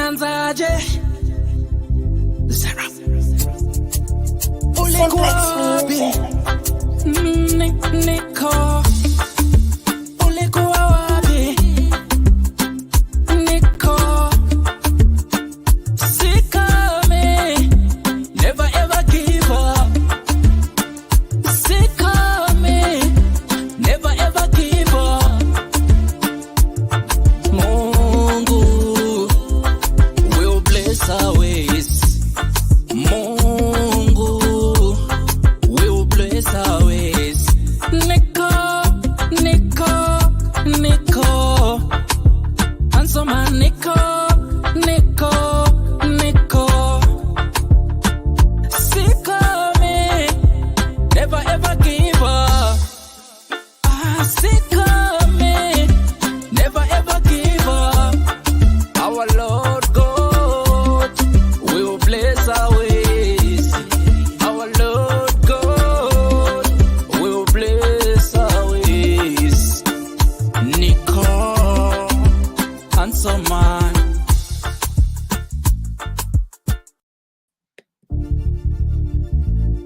Nanzaje Zara Ulikuwapi Niko Ulikuwa wapi Niko Sikame Never ever give up Sikame Never ever give up Mungu will bless our ways Mungu will bless our ways Niko Answer my Niko Sikame Never ever give up Sikame Never ever give up Our Lord God will bless our ways Our Lord God will bless our ways Niko Answer man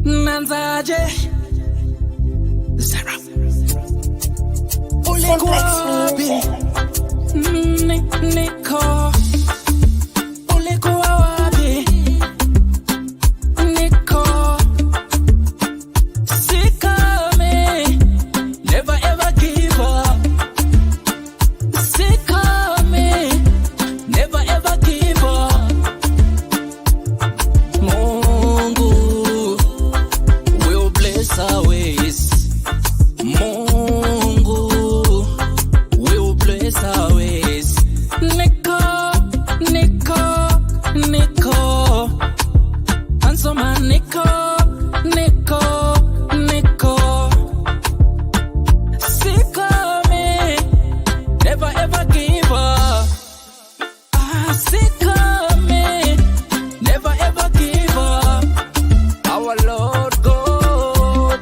Nanzaje Zara Ulikuwapi Niko Ulikuwa wapi Niko Sikame Never ever give up Sikame Never ever give up Mungu will bless our ways Mungu will bless our ways Niko Answer my Niko Sikame Never ever give up Sikame Never ever give up Our Lord God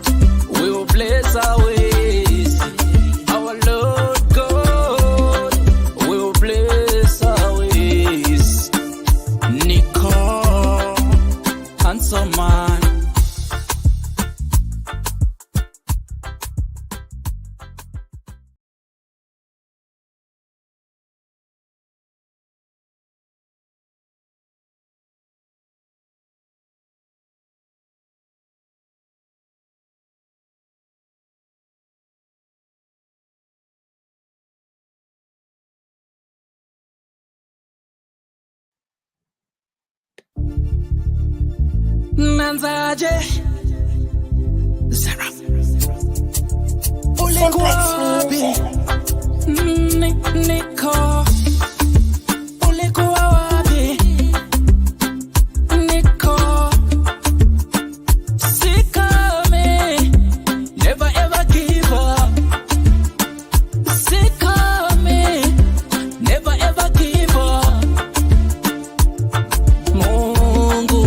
will bless our ways Our Lord God will bless our ways Niko Answer man Nanzaje Zara Ulikuwapi Niko Ulikuwa wapi Niko Sikame Never ever give up Sikame Never ever give up Mungu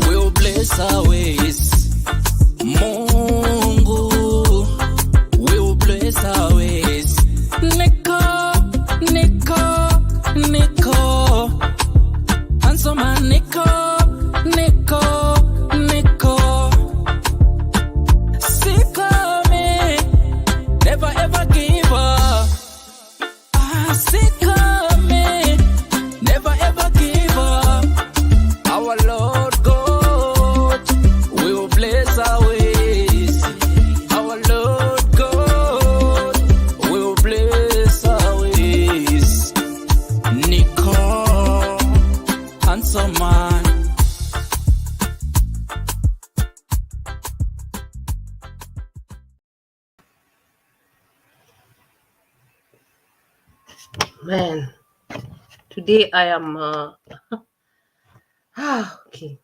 will bless our ways Mungu will bless our ways Niko Answer my Niko Sikame Never ever give up Sikame Never ever give up Our Lord God will bless our ways Our Lord God will bless our ways Niko Answer man Man, today I am okay.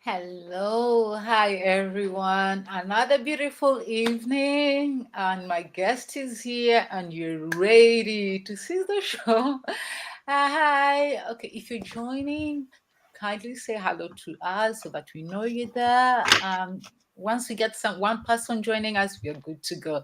Hello, hi everyone. Another beautiful evening, and my guest is here, and you're ready to see the show. Hi. Okay, if you're joining, kindly say hello to us so that we know you're there. Once we get some one person joining us, we are good to go.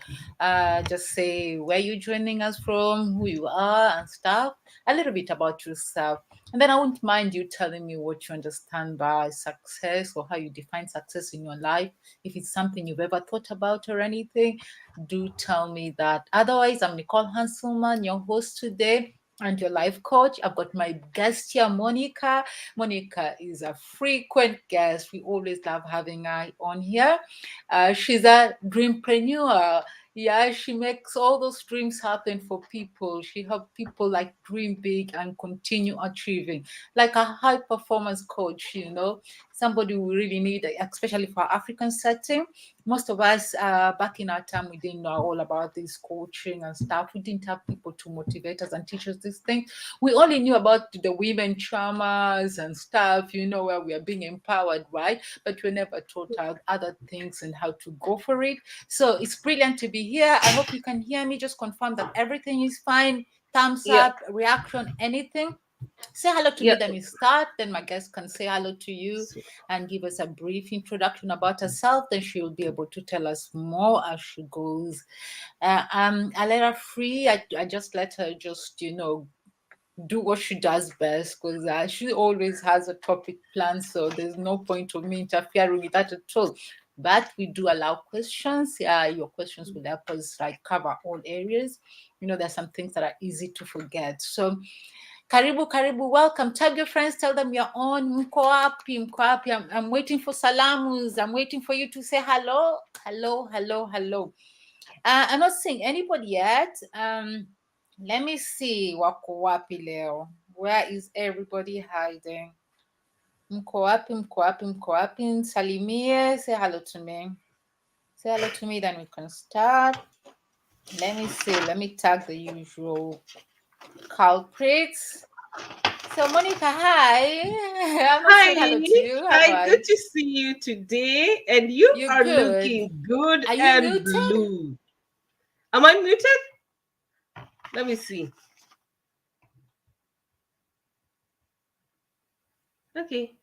Just say where you're joining us from, who you are, and stuff. A little bit about yourself. And then I wouldn't mind you telling me what you understand by success or how you define success in your life. If it's something you've ever thought about or anything, do tell me that. Otherwise, I'm Nicole Hanselman, your host today and your life coach. I've got my guest here, Monica. Monica is a frequent guest. We always love having her on here. She's a dreampreneur. Yeah, she makes all those dreams happen for people. She helps people like dream big and continue achieving, like a high performance coach, somebody we really need, especially for African setting. Most of us back in our time, we didn't know all about this coaching and stuff. We didn't have people to motivate us and teach us these things. We only knew about the women traumas and stuff, where we are being empowered, right? But we never taught out other things and how to go for it. So it's brilliant to be here. I hope you can hear me. Just confirm that everything is fine. Thumbs Yep. up, reaction, anything. Say hello to me, Yep. then we start. Then my guest can say hello to you So, and give us a brief introduction about herself. Then she will be able to tell us more as she goes. I let her free. I just let her just, do what she does best because she always has a topic plan. So there's no point of me interfering with that at all. But we do allow questions. Yeah, your questions will help us like cover all areas. There's some things that are easy to forget. So karibu, karibu, welcome. Tag your friends, tell them you're on. Mko wapi, mko wapi. I'm waiting for salamus. I'm waiting for you to say hello, hello, hello, hello. I'm not seeing anybody yet. Let me see. Wako wapi leo? Where is everybody hiding? Mko wapi, mko wapi, mko wapi? Salimie, say hello to me. Say hello to me, then we can start. Let me see. Let me tag the usual culprits. So Monica, hi. I'm not hi, saying hello to you, have hi. Good I? to see you today, and you You're are good. looking good Are you and muted? blue. Am I muted? Let me see. Okay.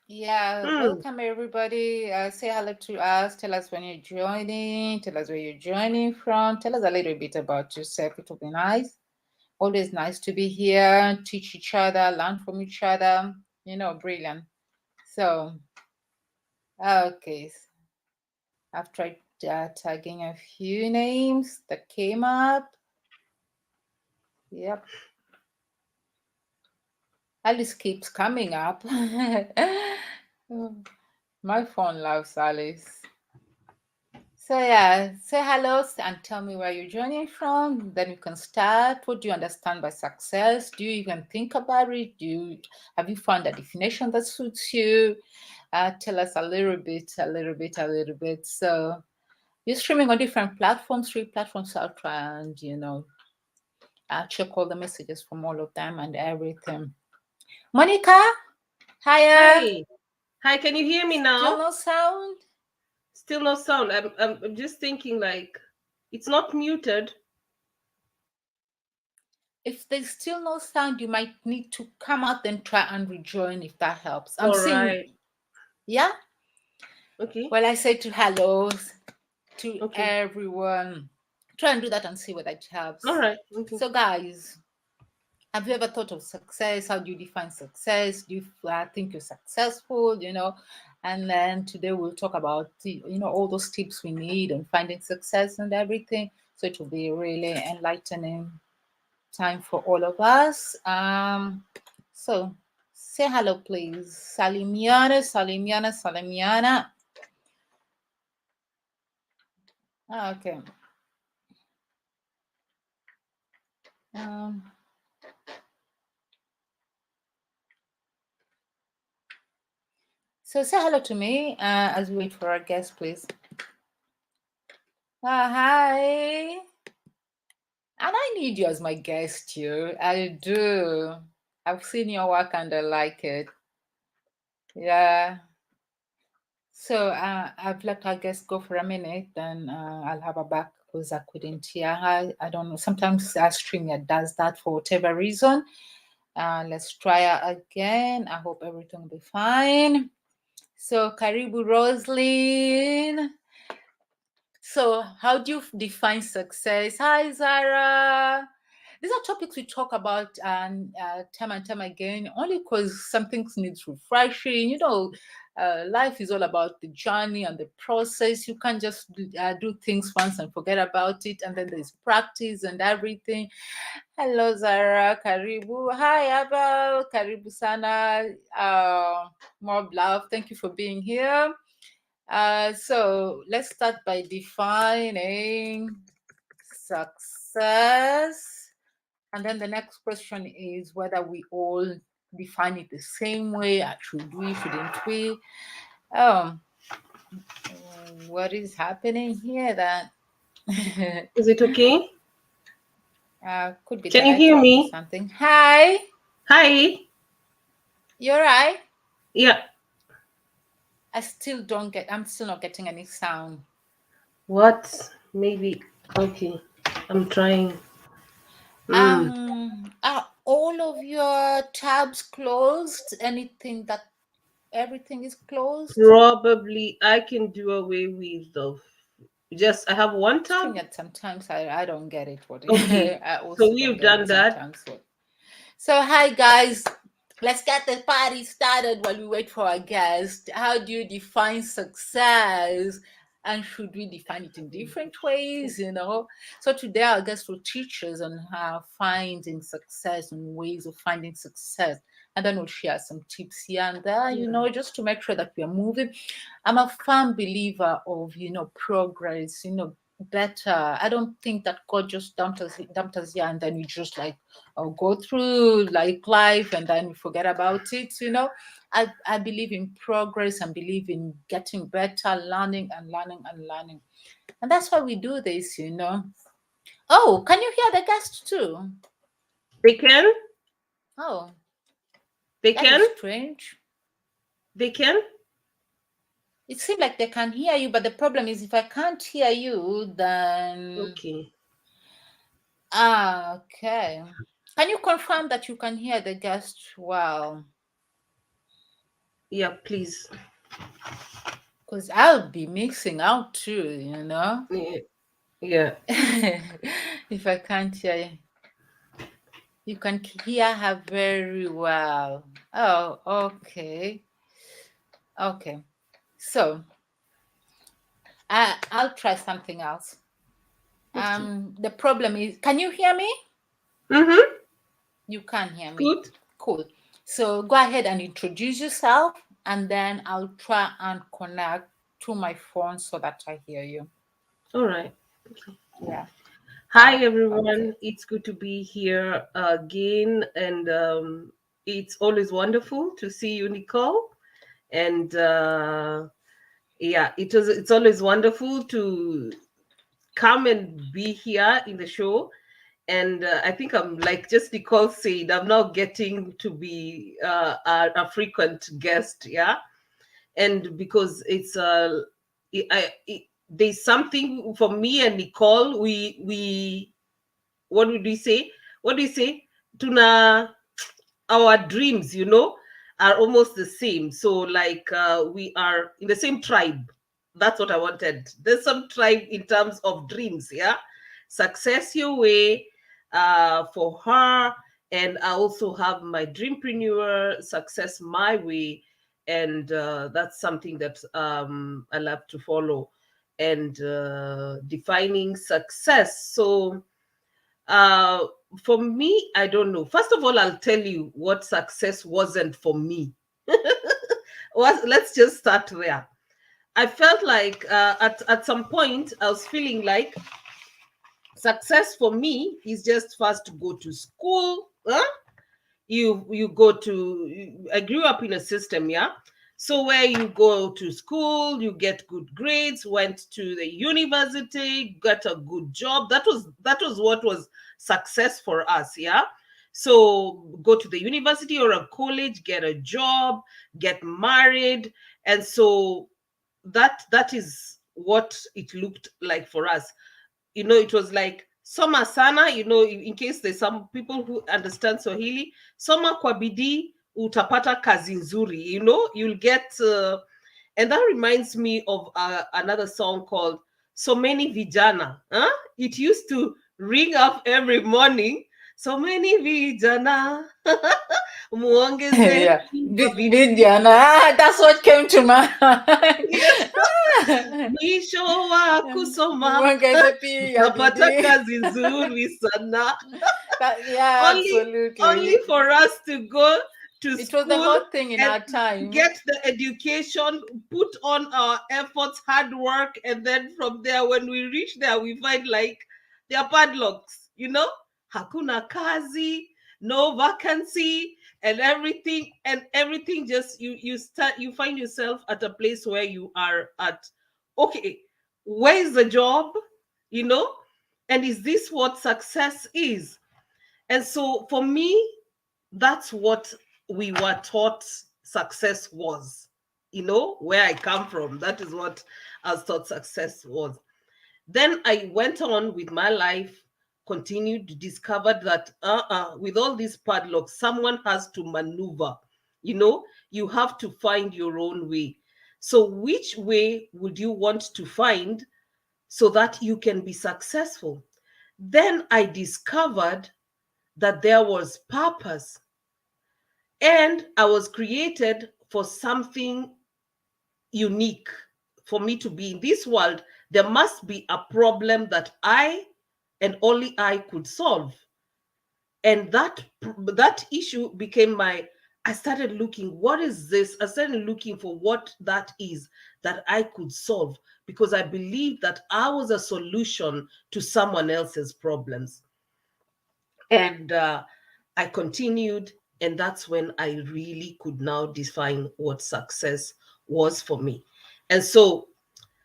Yeah, Hmm. welcome everybody. Say hello to us. Tell us when you're joining. Tell us where you're joining from. Tell us a little bit about yourself. It will be nice. Always nice to be here, teach each other, learn from each other. Brilliant. So, okay. I've tried tagging a few names that came up. Yep. Alice keeps coming up. My phone loves Alice. So yeah, say hello and tell me where you're joining from. Then you can start. What do you understand by success? Do you even think about it? Have you found a definition that suits you? Tell us a little bit, a little bit, a little bit. So you're streaming on different platforms, 3 platforms. I'll try and I'll check all the messages from all of them and everything. Monica, hiya. Hi. Hi. Can you hear me Still now? no sound? Still no sound. I'm just thinking like it's not muted. If there's still no sound, you might need to come out and try and rejoin if that helps. I'm All seeing, right. yeah? Okay. Well, I said to hello to Okay. everyone. Try and do that and see whether it All helps. right. Okay. So, guys, have you ever thought of success? How do you define success? Do you think you're successful? And then today we'll talk about all those tips we need and finding success and everything. So it will be really enlightening time for all of us. So say hello, please. Salimiana, Salimiana, Salimiana. Okay. Um, so say hello to me as we wait for our guest, please. Hi. And I need you as my guest, you. I do. I've seen your work and I like it. Yeah. So I've let our guest go for a minute, then I'll have her back because I couldn't hear her. I don't know. Sometimes our streamer does that for whatever reason. Let's try her again. I hope everything will be fine. So Karibu Roslyn. So how do you define success? Hi Zara. These are topics we talk about time and time again, only because some things needs refreshing. Life is all about the journey and the process. You can't just do things once and forget about it. And then there's practice and everything. Hello, Zara. Karibu. Hi, Abel. Karibu Sana. More love. Thank you for being here. So let's start by defining success. And then the next question is whether we all define it the same way. Should we, shouldn't we? Um, what is happening here that Is it okay? could be Can the you hear network or me? something. Hi, Hi. you're right. Yeah. I'm still not getting any sound. What? Maybe. Okay. I'm trying. Are all of your tabs closed? Everything is closed? Probably I can do away with the. Just I have one tab. StreamYard sometimes I don't get it what Okay. I So also don't we've get done it that. sometimes what. So hi guys, let's get the party started while we wait for our guest. How do you define success? And should we define it in different ways? So today our guest will teach us on how finding success and ways of finding success. And then we'll share some tips here and there, just to make sure that we are moving. I'm a firm believer of, progress, better. I don't think that God just dumped us here and then we just like go through like life and then we forget about it. I believe in progress and believe in getting better, learning and learning and learning. And that's why we do this. Oh, can you hear the guest too? They can. Oh, They that can. is strange. They can. It seems like they can hear you, but the problem is if I can't hear you, then Okay. okay. Can you confirm that you can hear the guest well? Yeah, please. Because I'll be mixing out too, Yeah. Yeah. if I can't hear you. You can hear her very well. Oh, okay. Okay. So I'll try something else. Okay. The problem is, can you hear me? Mm-hmm. You can hear me. Good. Cool. So go ahead and introduce yourself, and then I'll try and connect to my phone so that I hear you. All right. Okay. Yeah. Hi, Okay. everyone. It's good to be here again, and it's always wonderful to see you, Nicole. And yeah, it's always wonderful to come and be here in the show. And I think I'm like just Nicole said, I'm now getting to be a frequent guest. Yeah, and because it's there's something for me and Nicole. We what would we say? What do you say? Tuna, our dreams, are almost the same. So like we are in the same tribe. That's what I wanted. There's some tribe in terms of dreams. Yeah, success your way for her, and I also have my dreampreneur success my way, and that's something that I love to follow, and defining success. So uh, for me, I don't know. First of all, I'll tell you what success wasn't for me. Let's just start there. I felt like at some point I was feeling like success for me is just first to go to school. Huh? You go to. I grew up in a system, yeah. So where you go to school, you get good grades, went to the university, got a good job. That was what was success for us, yeah. So go to the university or a college, get a job, get married. And so that is what it looked like for us. It was like soma sana, in case there's some people who understand Swahili, soma kwa bidii utapata kazi nzuri, you'll get and that reminds me of another song called So Many Vijana. Huh? It used to ring up every morning. So many vijana. Muongeze Yeah, kwa bidii. Diana, that's what came to my mind. Yes. Mwisho wa kusoma Mwongeze pia utapata bidii. kazi nzuri sana. Yeah, only absolutely. for us to go to It school was the hot thing in and our time. get the education, put on our efforts, hard work, and then from there, when we reach there, we find like there are padlocks, hakuna kazi, no vacancy, and everything just you find yourself at a place where you are at, okay, where is the job, and is this what success is? And so for me, that's what we were taught success was. Where I come from, that is what I was taught success was. Then I went on with my life, continued to discover that with all these padlocks, someone has to maneuver. You have to find your own way. So which way would you want to find so that you can be successful? Then I discovered that there was purpose, and I was created for something unique. For me to be in this world, there must be a problem that I and only I could solve. And that issue became I started looking, what is this? I started looking for what that is that I could solve, because I believed that I was a solution to someone else's problems. And I continued, and that's when I really could now define what success was for me. And so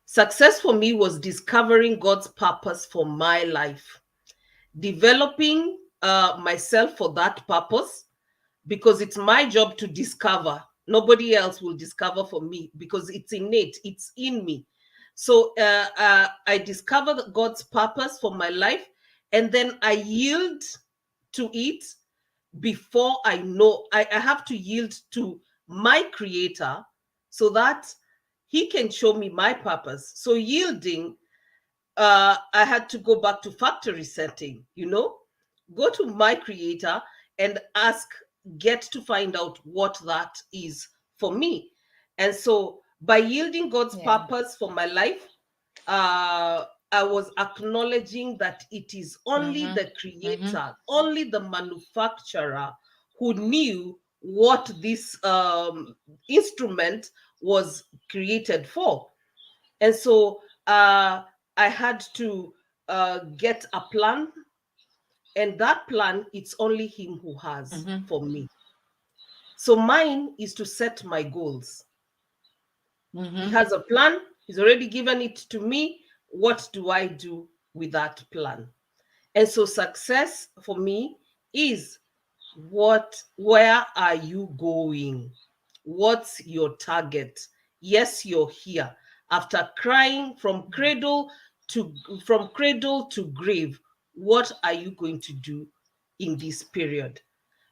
success for me was discovering God's purpose for my life, developing myself for that purpose, because it's my job to discover. Nobody else will discover for me, because it's innate, it's in me. So I discovered God's purpose for my life, and then I yield to it. Before I know, I have to yield to my creator so that he can show me my purpose. So yielding, I had to go back to factory setting, go to my creator and get to find out what that is for me. And so by yielding God's purpose for my life, I was acknowledging that it is only the creator, only the manufacturer who knew what this instrument was created for. And so I had to get a plan, and that plan, it's only him who has for me. So mine is to set my goals. He has a plan. He's already given it to me. What do I do with that plan? And so success for me is where are you going? What's your target? Yes, you're here. After crying from cradle to grave, what are you going to do in this period?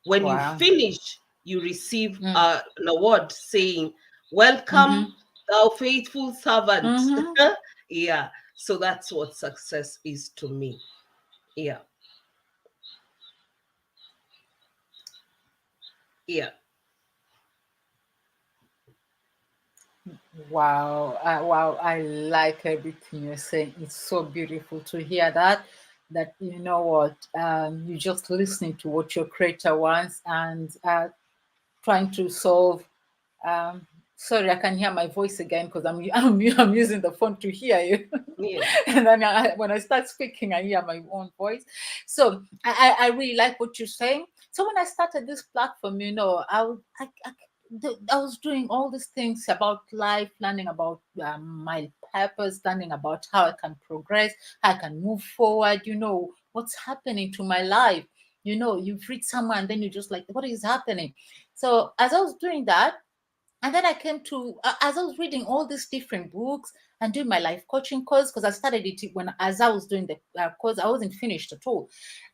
When you finish, you receive an award saying, welcome, thou faithful servant. Yeah. So that's what success is to me. Yeah. Yeah. Wow. Wow. I like everything you're saying. It's so beautiful to hear that you know what, you're just listening to what your creator wants and trying to solve. Sorry, I can hear my voice again because I'm using the phone to hear you. Yeah. And then when I start speaking, I hear my own voice. So I really like what you're saying. So when I started this platform, I was doing all these things about life, learning about my purpose, learning about how I can progress, how I can move forward, what's happening to my life. you've read someone and then you're just like, what is happening? So as I was doing that, and then I came to, as I was reading all these different books and doing my life coaching course, because I started it when, as I was doing the course, I wasn't finished at all.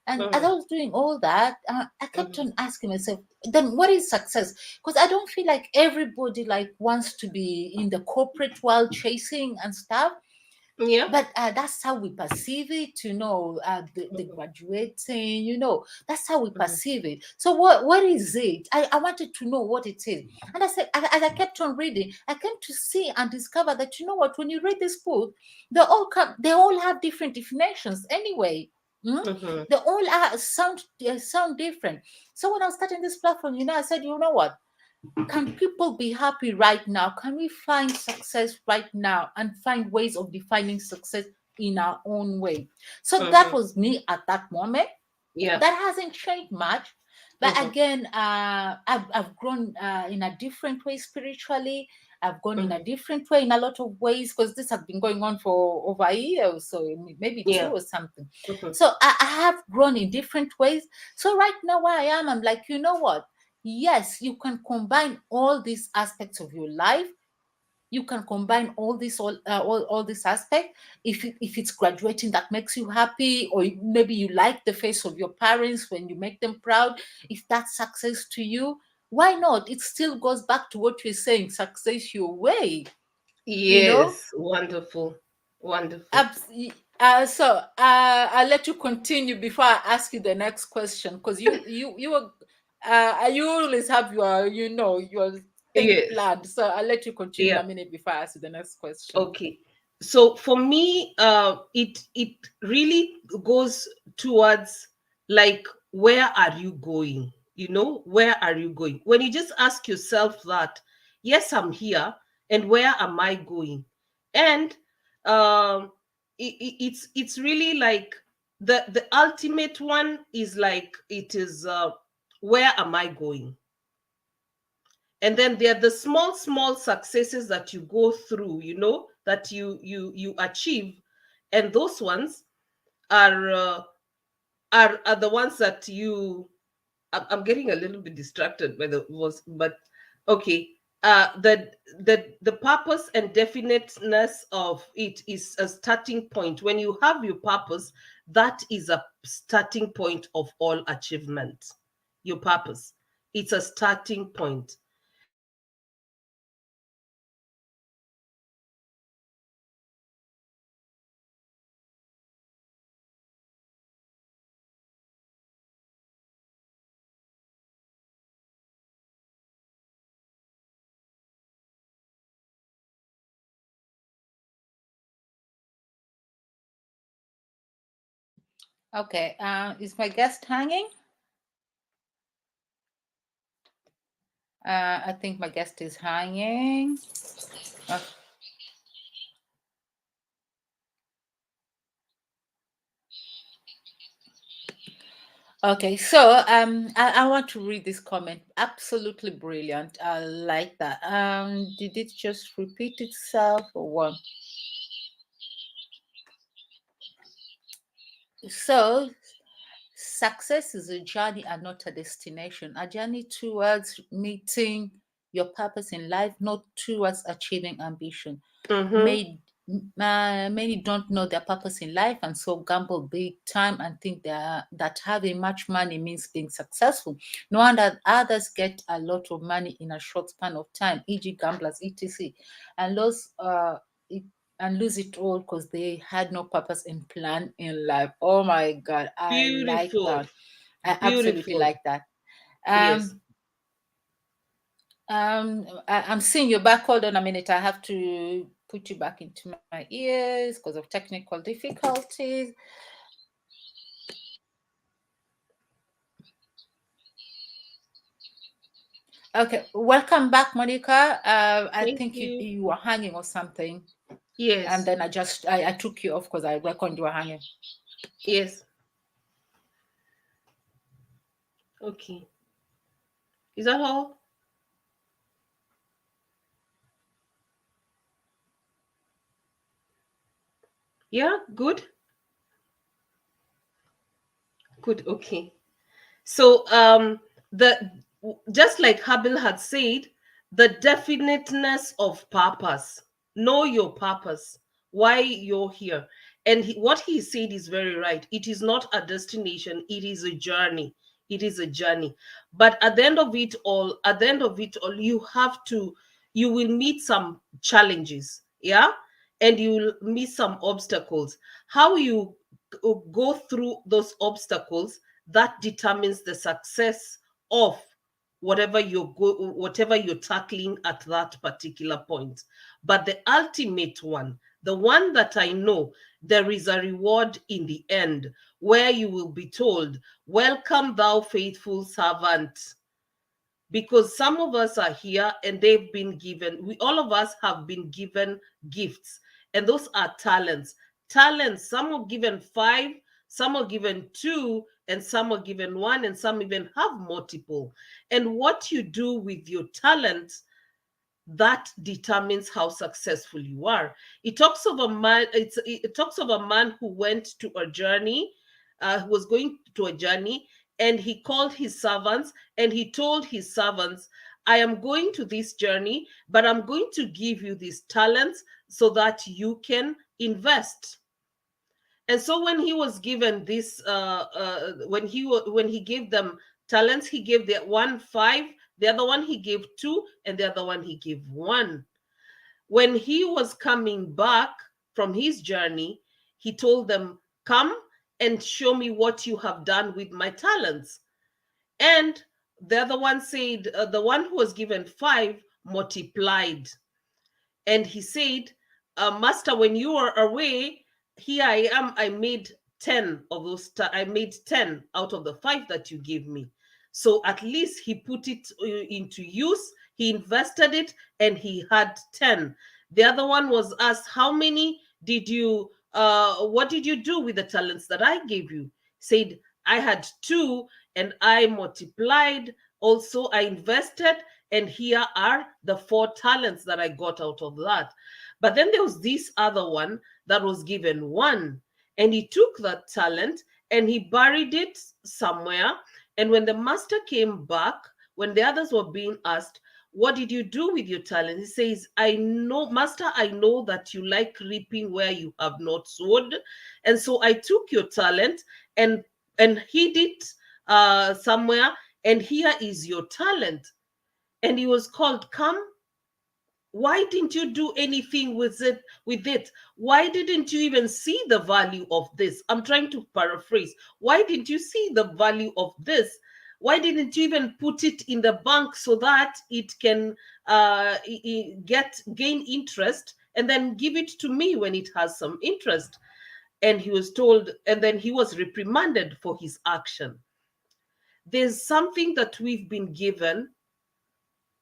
And as I was doing all that, I kept on asking myself, then what is success? Because I don't feel like everybody like wants to be in the corporate world chasing and stuff. Yeah. But that's how we perceive it, the graduating, that's how we perceive it. So what is it? I wanted to know what it is. And I said, as I kept on reading, I came to see and discover that, when you read this book, they all have different definitions anyway. They all sound different. So when I was starting this platform, I said, you know what? Can people be happy right now? Can we find success right now and find ways of defining success in our own way? So that was me at that moment. Yeah. That hasn't changed much. But again, I've grown in a different way spiritually. I've gone in a different way in a lot of ways, because this has been going on for over a year or so, maybe two or something. So I have grown in different ways. So right now where I am, I'm like, you know what? Yes, you can combine all these aspects of your life. You can combine all this aspect. If it's graduating that makes you happy, or maybe you like the face of your parents when you make them proud, if that's success to you, why not? It still goes back to what you're saying, success your way. Yes. Wonderful. Wonderful. I'll let you continue before I ask you the next question, because you always have your thing Yes. planned. So I'll let you continue in Yeah. a minute before I ask you the next question. Okay. So for me, it really goes towards, like, where are you going? Where are you going? When you just ask yourself that, yes, I'm here, and where am I going? And it's really like the ultimate one is like, it is, where am I going? And then there are the small successes that you go through, that you achieve, and those ones are are the ones that I'm getting a little bit distracted by the was, but okay. The purpose and definiteness of it is a starting point. When you have your purpose, that is a starting point of all achievement. Your purpose, it's a starting point. Okay. Is my guest hanging? I think my guest is hanging. Okay, so I want to read this comment. Absolutely brilliant. I like that. Did it just repeat itself or what? So success is a journey and not a destination. A journey towards meeting your purpose in life, not towards achieving ambition. Made Many don't know their purpose in life, and so gamble big time and think that having much money means being successful. No wonder others get a lot of money in a short span of time, e.g., gamblers, etc., and it, lose it all because they had no purpose and plan in life. Oh my God, I like Beautiful. that. I absolutely Beautiful. like that. Yes. I'm seeing you back. Hold on a minute. I have to put you back into my ears because of technical difficulties. Okay, welcome back, Monica. I Thank think you. you were hanging or something, Yes. and then I took you off because I reckoned you were hanging. Yes. Okay. Is that all? Yeah, good. Good. Okay. So the just like Habil had said, the definiteness of purpose. Know your purpose, why you're here. And what he said is very right. It is not a destination, it is a journey. It is a journey. But at the end of it all, you have to, you will meet some challenges, yeah? And you will meet some obstacles. How you go through those obstacles, that determines the success of whatever you're tackling at that particular point. But the ultimate one, the one that I know, there is a reward in the end, where you will be told, welcome thou faithful servant. Because some of us are here and they've been given, we all of us have been given gifts, and those are talents. Some are given 5, some are given 2, and some are given 1, and some even have multiple. And what you do with your talents, that determines how successful you are. It talks of a man, it talks of a man who went to a journey, who was going to a journey, and he called his servants and he told his servants, I am going to this journey, but I'm going to give you these talents so that you can invest. And so when he was given this, when he gave them talents, he gave the one 5, the other one he gave 2, and the other one he gave 1. When he was coming back from his journey, he told them, come and show me what you have done with my talents. And the other one said, the one who was given 5 multiplied. And he said, Master, when you are away, here I am. I made 10 of those. I made 10 out of the 5 that you gave me. So at least he put it into use. He invested it, and he had 10. The other one was asked, how many did you, what did you do with the talents that I gave you? Said, I had 2, and I multiplied. Also, I invested, and here are the 4 talents that I got out of that. But then there was this other one that was given 1, and he took that talent and he buried it somewhere. And when the master came back, when the others were being asked, what did you do with your talent? He says, I know, master, I know that you like reaping where you have not sowed. And so I took your talent and hid it somewhere, and here is your talent. And he was called, come. Why didn't you do anything with it? Why didn't you even see the value of this? I'm trying to paraphrase. Why didn't you see the value of this? Why didn't you even put it in the bank so that it can gain interest, and then give it to me when it has some interest? And he was told, and then he was reprimanded for his action. There's something that we've been given,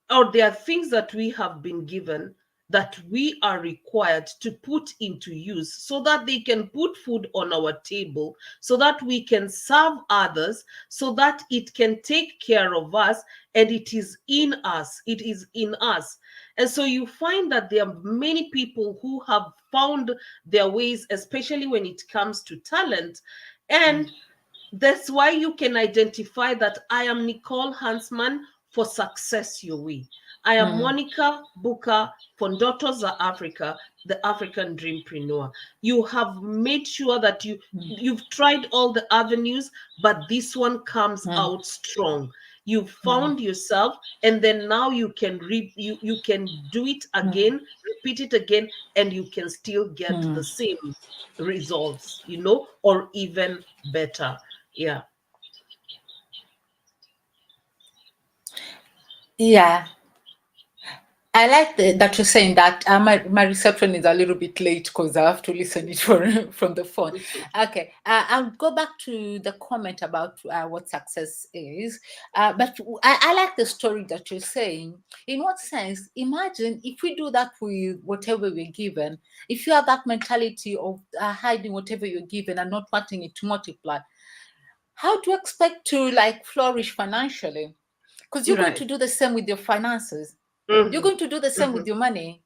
or there are things that we have been given that we are required to put into use so that they can put food on our table, so that we can serve others, so that it can take care of us, and it is in us. It is in us. And so you find that there are many people who have found their ways, especially when it comes to talent. And that's why you can identify that I am Nicole Hansman for Success Your Way. I am Monica Booker for Daughters of Africa, the African Dreampreneur. You have made sure that you've tried all the avenues, but this one comes out strong. You've found yourself, and then now you can you can do it again, repeat it again, and you can still get the same results, or even better. Yeah. Yeah. I like that you're saying that. My reception is a little bit late because I have to listen it from the phone. Okay, I'll go back to the comment about what success is. But I like the story that you're saying. In what sense? Imagine if we do that with whatever we're given. If you have that mentality of hiding whatever you're given and not wanting it to multiply, how do you expect to flourish financially? Because you're going to do the same with your finances. You're going to do the same with your money.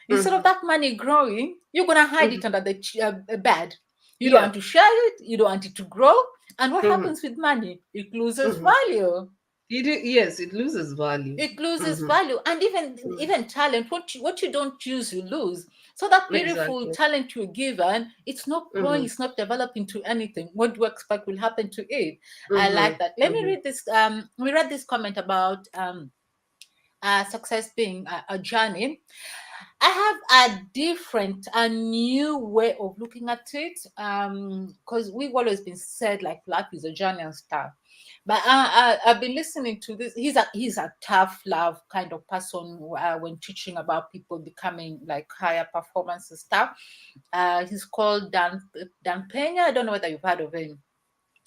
Instead of that money growing, you're going to hide it under the bed. You don't want to share it. You don't want it to grow. And what Mhm. happens with money? It loses Mhm. value. Yes, it loses value. It loses Mhm. value. And even talent, what you don't use, you lose. So that beautiful Exactly. talent you're given, it's not growing, Mhm. it's not developing to anything. What do you expect will happen to it? I like Mhm. that. Let me Mhm. read this. We read this comment about success being a journey. I have a different, a new way of looking at it. Because we've always been said like life is a journey and stuff. But I've been listening to this. He's a tough love kind of person when teaching about people becoming like higher performance and stuff. He's called Dan Pena. I don't know whether you've heard of him.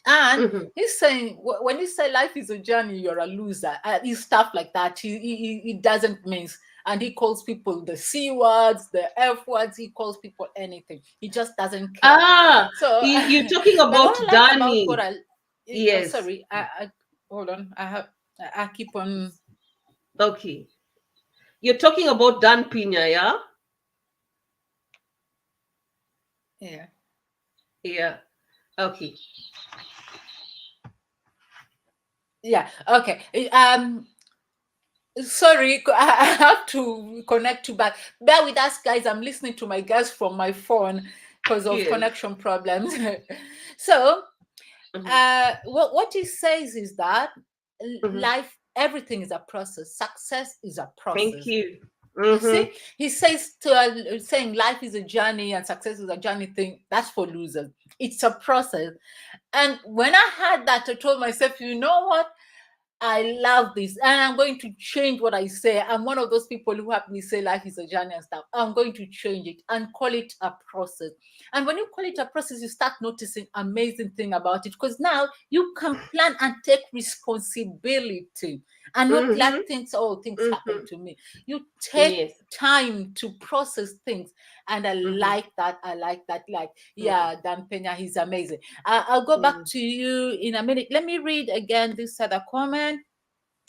And Mhm. he's saying when you say life is a journey, you're a loser. He's stuff like that. He doesn't miss. And he calls people the C words, the F words. He calls people anything. He just doesn't care. Ah, So, you're talking but what about I like about what Danny. oh, Yes. sorry, I hold on. I keep on. Okay. You're talking about Dan Pina, yeah? Yeah. Yeah. Okay. Yeah. Okay. Sorry, I have to connect to back. Bear with us, guys. I'm listening to my guests from my phone because of Yes. connection problems. So, Mhm. what he says is that Mhm. life, everything is a process. Success is a Thank process. you. You see, Mhm. he says saying life is a journey and success is a journey thing. That's for losers. It's a process. And when I had that, I told myself, you know what? I love this, and I'm going to change what I say. I'm one of those people who have me say life is a journey and stuff. I'm going to change it and call it a process. And when you call it a process, you start noticing amazing thing about it because now you can plan and take responsibility and not Mhm. let things happen Mhm. to me. You take Yes. time to process things, and I Mhm. like that. I like that. Like, Mhm. yeah, Dan Pena, he's amazing. I'll go back Mhm. to you in a minute. Let me read again this other comment.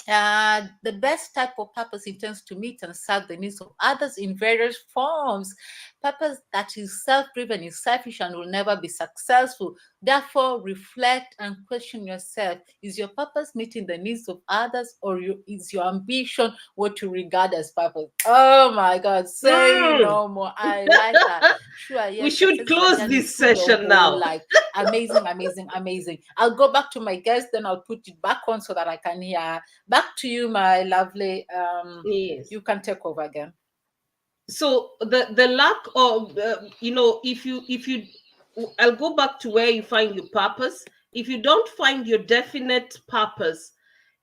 The best type of purpose intends to meet and serve the needs of others in various forms. Purpose that is self driven is selfish and will never be successful. Therefore, reflect and question yourself. Is your purpose meeting the needs of others, or is your ambition what you regard as purpose? Oh my God, say Mm. no more. I like that. Sure, We yes, should success is a close journey this through your session whole now. life. Amazing, amazing, amazing. I'll go back to my guest, then I'll put it back on so that I can hear. Back to you, my lovely. Yes. You can take over again. So the lack of if you I'll go back to where you find your purpose. If you don't find your definite purpose,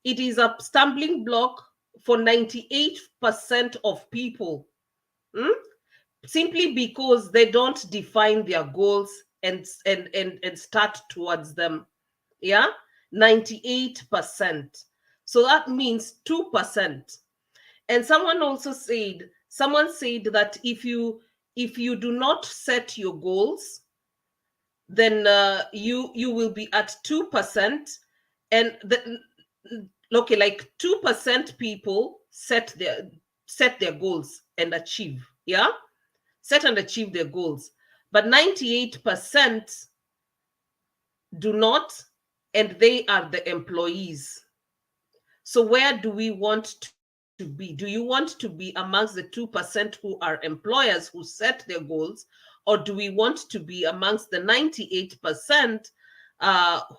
it is a stumbling block for 98% of people. Hmm? Simply because they don't define their goals and start towards them. Yeah, 98%. So that means 2%. And someone said that if you do not set your goals, then you will be at 2%. And okay, like 2% people set their goals and achieve. Yeah, set and achieve their goals, but 98% do not, and they are the employees. So where do we want to be? Do you want to be amongst the 2% who are employers who set their goals, or do we want to be amongst the 98%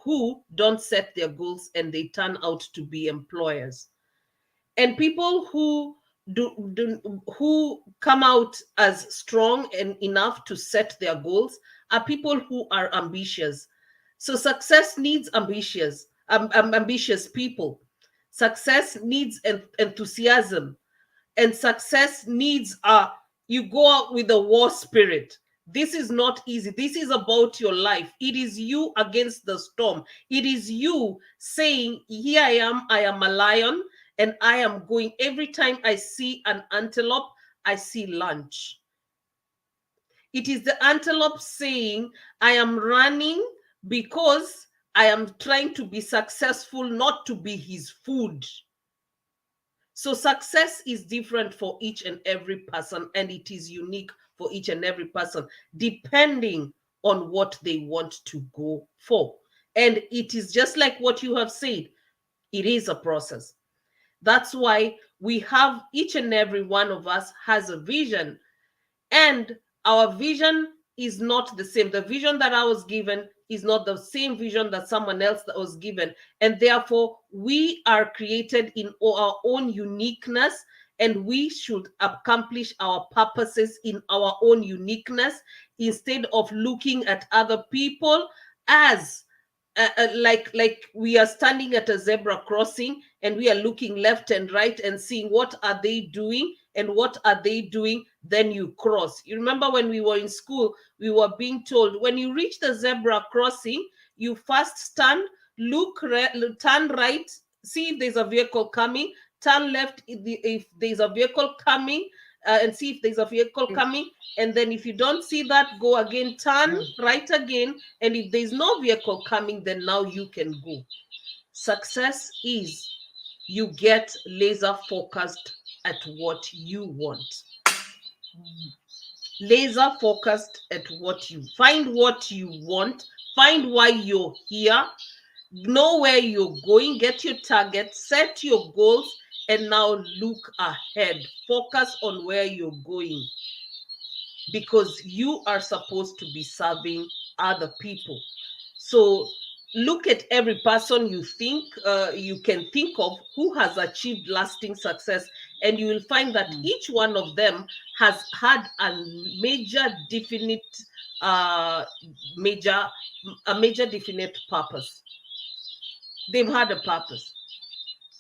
who don't set their goals and they turn out to be employers? And people who come out as strong and enough to set their goals are people who are ambitious. So success needs ambitious people. Success needs enthusiasm, and success needs you go out with a war spirit. This is not easy. This is about your life. It is you against the storm. It is you saying, here I am a lion, and I am going. Every time I see an antelope, I see lunch. It is the antelope saying, I am running because I am trying to be successful, not to be his food. So success is different for each and every person, and it is unique for each and every person, depending on what they want to go for. And it is just like what you have said, it is a process. That's why we have, each and every one of us has a vision, and our vision is not the same. The vision that I was given is not the same vision that someone else that was given, and therefore we are created in our own uniqueness, and we should accomplish our purposes in our own uniqueness, instead of looking at other people as like we are standing at a zebra crossing and we are looking left and right and seeing what are they doing and what are they doing, then you cross. You remember when we were in school, we were being told, when you reach the zebra crossing, you first stand, turn right, see if there's a vehicle coming, turn left if there's a vehicle coming, and see if there's a vehicle coming, and then if you don't see that, go again, turn right again, and if there's no vehicle coming, then now you can go. Success is you get laser focused at what you want. Laser focused at what you find, what you want, find why you're here, know where you're going, get your target, set your goals, and now look ahead. Focus on where you're going, because you are supposed to be serving other people. So look at every person you can think of who has achieved lasting success, and you will find that each one of them has had a major definite purpose. They've had a purpose,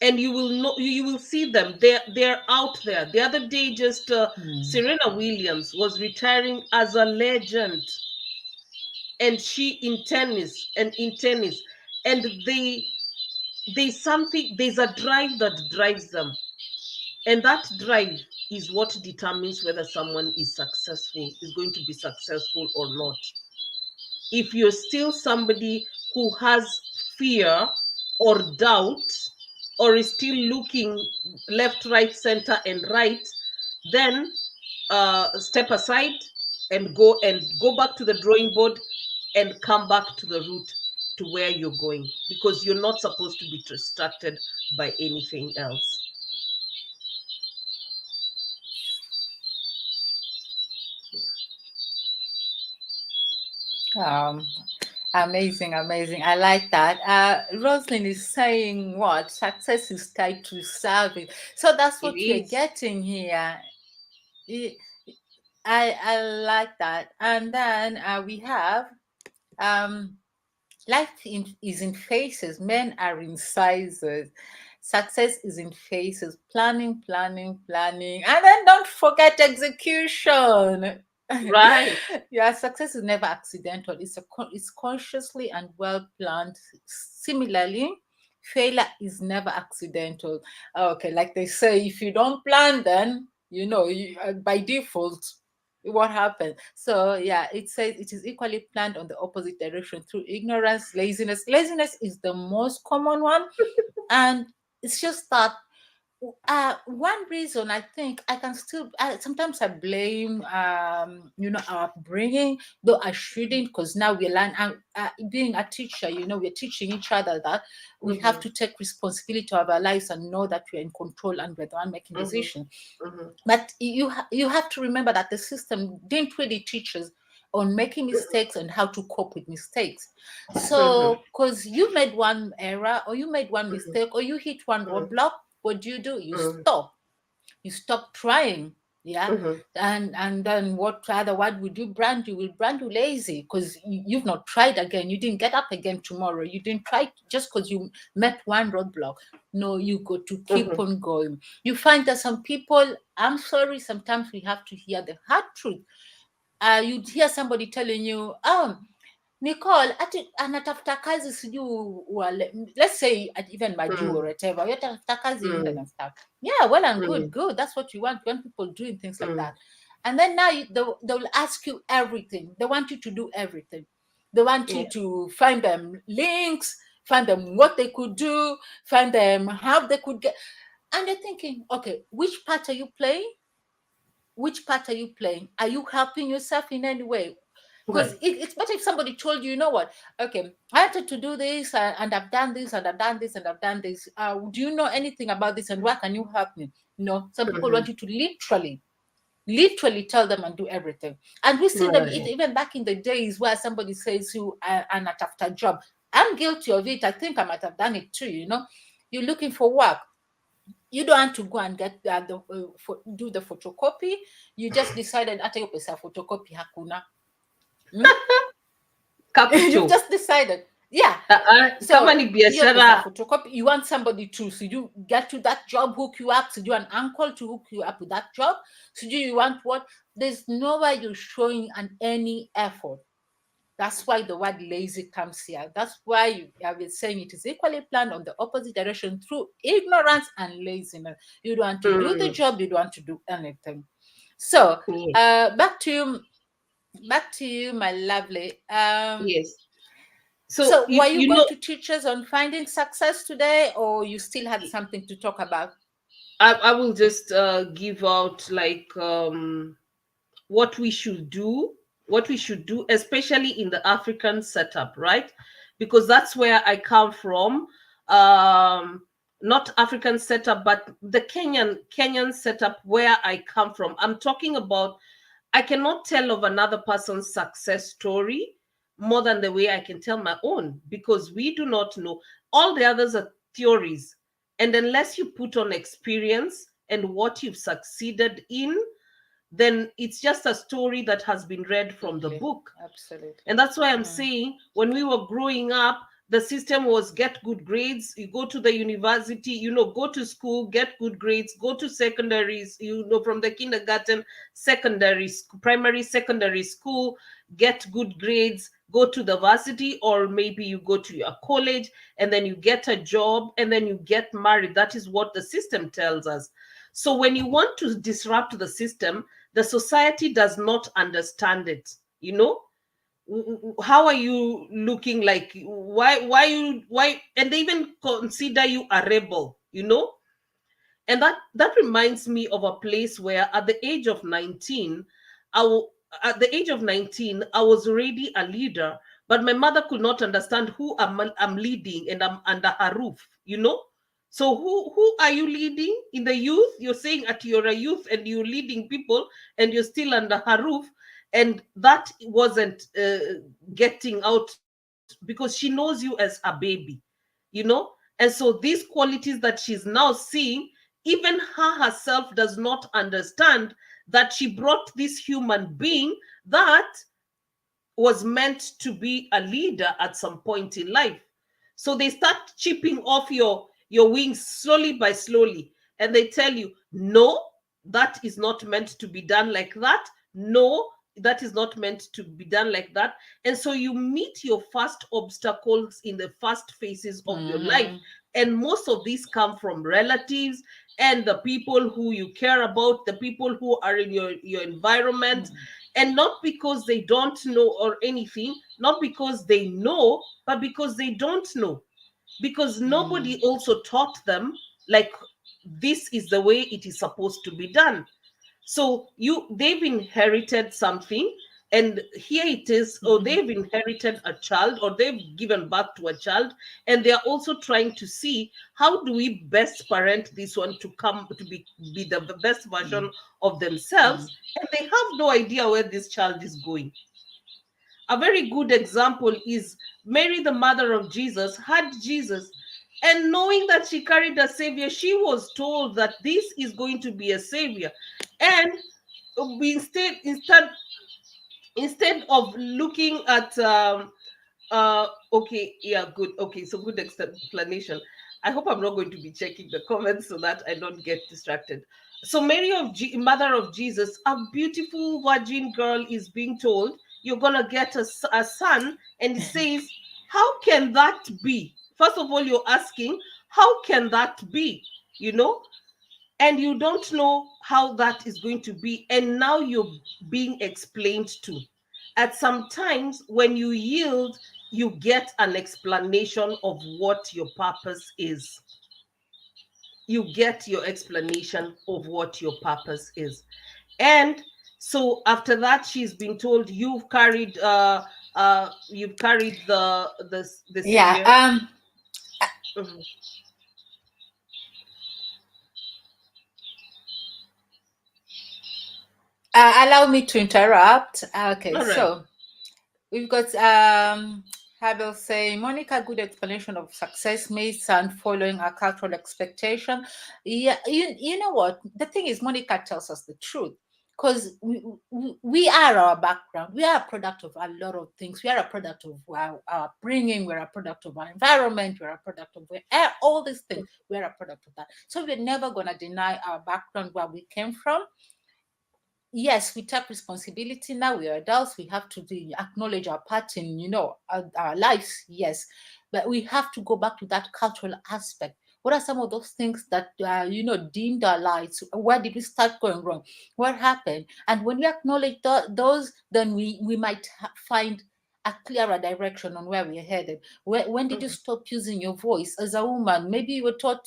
and you will see them. They're out there. The other day, just Serena Williams was retiring as a legend, and she in tennis, and there's a drive that drives them, and that drive is what determines whether someone is going to be successful or not. If you're still somebody who has fear or doubt, or is still looking left, right, center, and right, then step aside and go back to the drawing board and come back to the route to where you're going, because you're not supposed to be distracted by anything else. Amazing, amazing. I like that. Rosalind is saying what? Success is tied to service. So that's what we're getting here. I like that. And then we have life is in phases. Men are in sizes. Success is in phases. Planning, planning, planning. And then don't forget execution. Right. Yeah, success is never accidental. It's consciously and well planned. Similarly, failure is never accidental. Okay, like they say, if you don't plan, then by default, what happened. So yeah, it says it is equally planned on the opposite direction through ignorance, laziness. Laziness is the most common one, and it's just that one reason I think I can still sometimes I blame our upbringing, though I shouldn't, because now we learn. Being a teacher, we're teaching each other that we have to take responsibility of our lives and know that we're in control and we're the one making decisions. But you have to remember that the system didn't really teach us on making mistakes and how to cope with mistakes. So because you made one error or you made one mistake or you hit one roadblock, what do? You stop. You stop trying. Yeah. And then what other word would you brand? You will brand you lazy, because you've not tried again. You didn't get up again tomorrow. You didn't try just because you met one roadblock. No, you got to keep on going. You find that some people, I'm sorry, sometimes we have to hear the hard truth. You'd hear somebody telling you, Nicole, anatafuta kazi sijui, let's say even Maju or whatever, yatafuta kazi and stuff. Yeah, well and good. That's what you want. You want people doing things like that. And then now they'll ask you everything. They want you to do everything. They want you to find them links, find them what they could do, find them how they could get. And they're thinking, okay, which part are you playing? Which part are you playing? Are you helping yourself in any way? Because Right. it's better if somebody told you, you know what, okay, I had to do this, and I've done this, and I've done this, and I've done this. Do you know anything about this, and where can you help me? Some people Mhm. want you to literally tell them and do everything. And we see them Right. even back in the days where somebody says you an after job. I'm guilty of it. I think I might have done it too. You're looking for work. You don't want to go and get do the photocopy. You just decided hata hiyo pesa ya photocopy hakuna. You've Capital. just decided. Yeah. Kama So ni hiyo pesa biashara. photocopy, you want somebody to, so you get to that job, hook you up, so you an uncle to hook you up with that job. So you want what? There's nowhere you're showing any effort. That's why the word lazy comes here. That's why I've been saying it is equally planned on the opposite direction through ignorance and laziness. You don't want to do the Mm. job, you don't want to do anything. So Yeah. back to you, my lovely. Yes. So So you were you you going know to teach us on finding success today, or you still had something to talk about? I will just give out like what we should do, especially in the African setup, right? Because that's where I come from. Not African setup, but the Kenyan setup where I come from. I'm talking about, I cannot tell of another person's success story more than the way I can tell my own, because we do not know. All the others are theories. And unless you put on experience and what you've succeeded in, then it's just a story that has been read from the Absolutely. book. Absolutely. And that's why I'm Mm. saying when we were growing up, the system was get good grades, you go to the university, go to school, get good grades, go to secondaries, from the kindergarten, primary, secondary school, get good grades, go to the varsity, or maybe you go to your college, and then you get a job, and then you get married. That is what the system tells us. So when you want to disrupt the system, the society does not understand it. How are you looking like? Why, and they even consider you a rebel. And that reminds me of a place where at the age of 19, at the age of 19 I was already a leader, but my mother could not understand who I'm leading, and I'm under her roof. So who are you leading in the youth? You're saying that you're a youth and you're leading people, and you're still under her roof. And that wasn't getting out, because she knows you as a baby you know and so these qualities that she's now seeing, even her herself does not understand that she brought this human being that was meant to be a leader at some point in life. So they start chipping off your wings slowly by slowly, and they tell you, no, that is not meant to be done like that. No, that is not meant to be done like that. And so you meet your first obstacles in the first phases of your life. Mm-hmm. And most of these come from relatives and the people who you care about, the people who are in your environment. And not because they don't know or anything, not because they know, but because they don't know, because nobody also taught them, like, this is the way it is supposed to be done. So they've inherited something, and here it is, or they've inherited a child, or they've given birth to a child, and they're also trying to see, how do we best parent this one to come to be the best version of themselves, and they have no idea where this child is going. A very good example is Mary, the mother of Jesus, had Jesus, and knowing that she carried a savior, she was told that this is going to be a savior. And we instead of looking at okay, yeah, good, okay, so good explanation. I hope I'm not going to be checking the comments so that I don't get distracted. So Mary mother of Jesus, a beautiful virgin girl, is being told, you're gonna get a son, and it says, how can that be? First of all, you're asking, how can that be? you know and you don't know how that is going to be, and now you're being explained to. At some times when you yield, you get an explanation of what your purpose is. You get your explanation of what your purpose is. And So after that, she's been told you've carried the Yeah. savior. Mhm. Allow me to interrupt. Okay, All right. so we've got Habel saying, Monica, good explanation of success may sound following our cultural expectation. Yeah, you know what? The thing is, Monica tells us the truth because we are our background. We are a product of a lot of things. We are a product of our bringing. We're a product of our environment. We're a product of all these things. We're a product of that. So we're never going to deny our background, where we came from. Yes, we take responsibility now. We are adults. We have to acknowledge our part in, our lives. Yes, but we have to go back to that cultural aspect. What are some of those things that dimmed our lives? Where did we start going wrong? What happened? And when we acknowledge those, then we might find a clearer direction on where we're headed. When did you Mhm. stop using your voice as a woman? Maybe you were taught,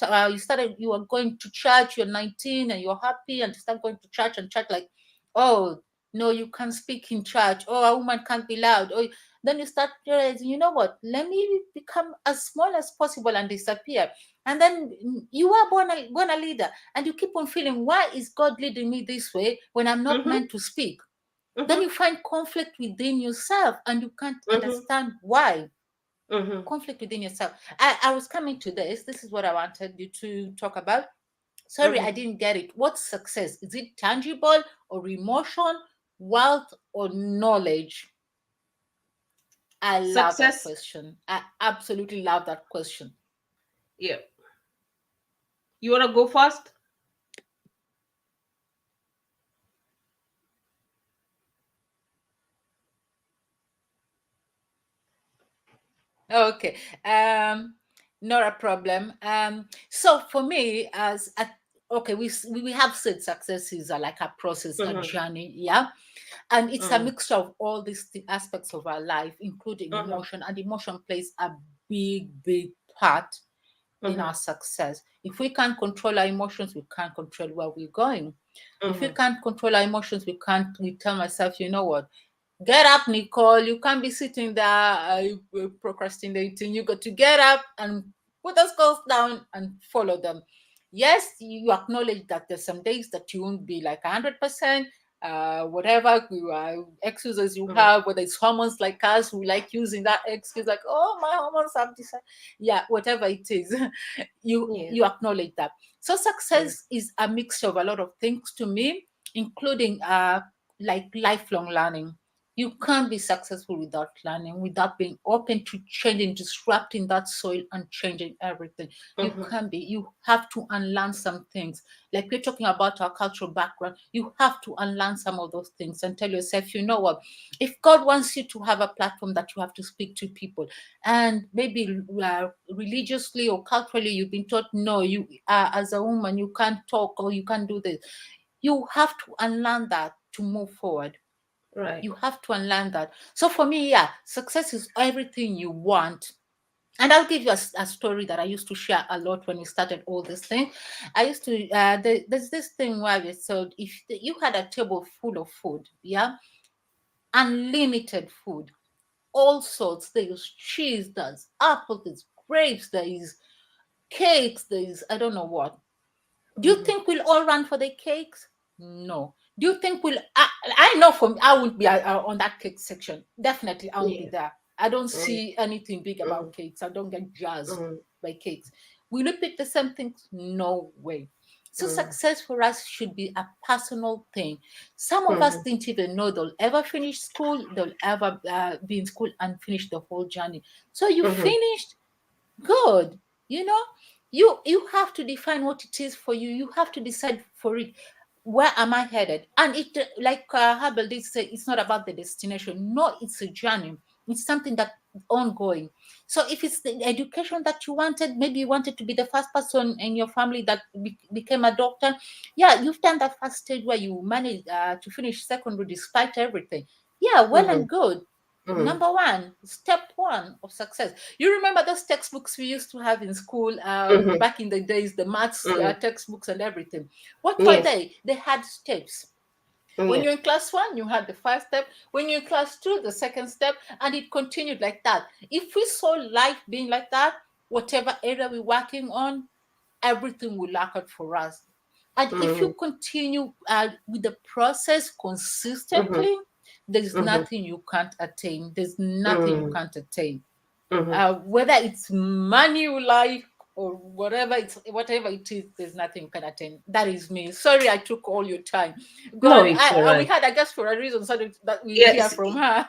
you were going to church, you're 19 and you're happy, and you start going to church, and church like, oh no, you can't speak in church, oh, a woman can't be loud, oh, then you start realizing, you know what, let me become as small as possible and disappear. And then you are born a leader, and you keep on feeling, why is God leading me this way when I'm not Mhm. meant to speak? Then Mhm. you find conflict within yourself, and you can't Mhm. understand why. Mhm. Conflict within yourself. I was coming to this is what I wanted you to talk about. Sorry, I Mhm. didn't get it. What's success? Is it tangible or emotion, wealth or knowledge? I love that Success. question. I absolutely love that question. Yeah. You wanna go first? Okay. Not a problem. So for me, okay, we have said successes are like a process, a Mhm. journey, yeah, and it's a Mhm. mixture of all these aspects of our life, including Mhm. emotion, and emotion plays a big part in our Mhm. success. If we can't control our emotions, we can't control where we're going. If we Mhm. can't control our emotions, we tell myself, you know what? Get up, Nicole. You can't be sitting there procrastinating. You got to get up and put those goals down and follow them. Yes, you acknowledge that there's some days that you won't be like 100%. Whatever excuses you Mhm. have, whether it's hormones like us who like using that excuse, like, oh, my hormones have decided. Yeah, whatever it is, you Yeah. you acknowledge that. So Yeah. success is a mixture of a lot of things to me, including like lifelong learning. You can't be successful without learning, without being open to changing, disrupting that soil and changing everything. You Mhm. can't be. You have to unlearn some things. Like we're talking about our cultural background, you have to unlearn some of those things and tell yourself, you know what, if God wants you to have a platform that you have to speak to people, and maybe religiously or culturally you've been taught, no, you as a woman you can't talk or you can't do this, you have to unlearn that to move forward. Right. You have to unlearn that. So for me, yeah, success is everything you want. And I'll give you a story that I used to share a lot when we started all this thing. I used to, there's this thing where we said, if you had a table full of food, yeah, unlimited food, all sorts, there's cheese, there's apples, there's grapes, there is cakes, there is, I don't know what. Do you Mhm. think we'll all run for the cakes? No. Do you think we'll? I know for me, I won't be on that cake section. Definitely, I won't be Yeah. there. I don't Mhm. see anything big Mhm. about cakes. I don't get jazzed Mhm. by cakes. Will you pick the same things? No way. So Mhm. success for us should be a personal thing. Some of us Mhm. didn't even know they'll ever finish school. They'll ever be in school and finish the whole journey. So you Mhm. finished. Good. You know, you have to define what it is for you. You have to decide for it. Where am I headed? And it, like Habel did say, it's not about the destination. No, it's a journey. It's something that ongoing. So if it's the education that you wanted, maybe you wanted to be the first person in your family that became a doctor. Yeah, you've done that first stage where you managed to finish secondary despite everything. Yeah, well Mhm. and good. Mhm. Number one, step one of success. You remember those textbooks we used to have in school Mhm. back in the days, the maths Mhm. textbooks and everything. What were Yes. they? They had steps. When Yeah. you're in class 1, you had the first step. When you're in class 2, the second step, and it continued like that. If we saw life being like that, whatever area we're working on, everything will work out for us. And if Mm-hmm. you continue with the process Mm-hmm. consistently, there's Mm-hmm. nothing you can't attain. There's nothing you Mm-hmm. can't attain. Mm-hmm. Whether it's money you like or whatever it is, there's nothing you can attain. That is me. Sorry, I took all your time. Go No, on. it's all We right. had, I guess, for a reason, so that we hear Yes, from her.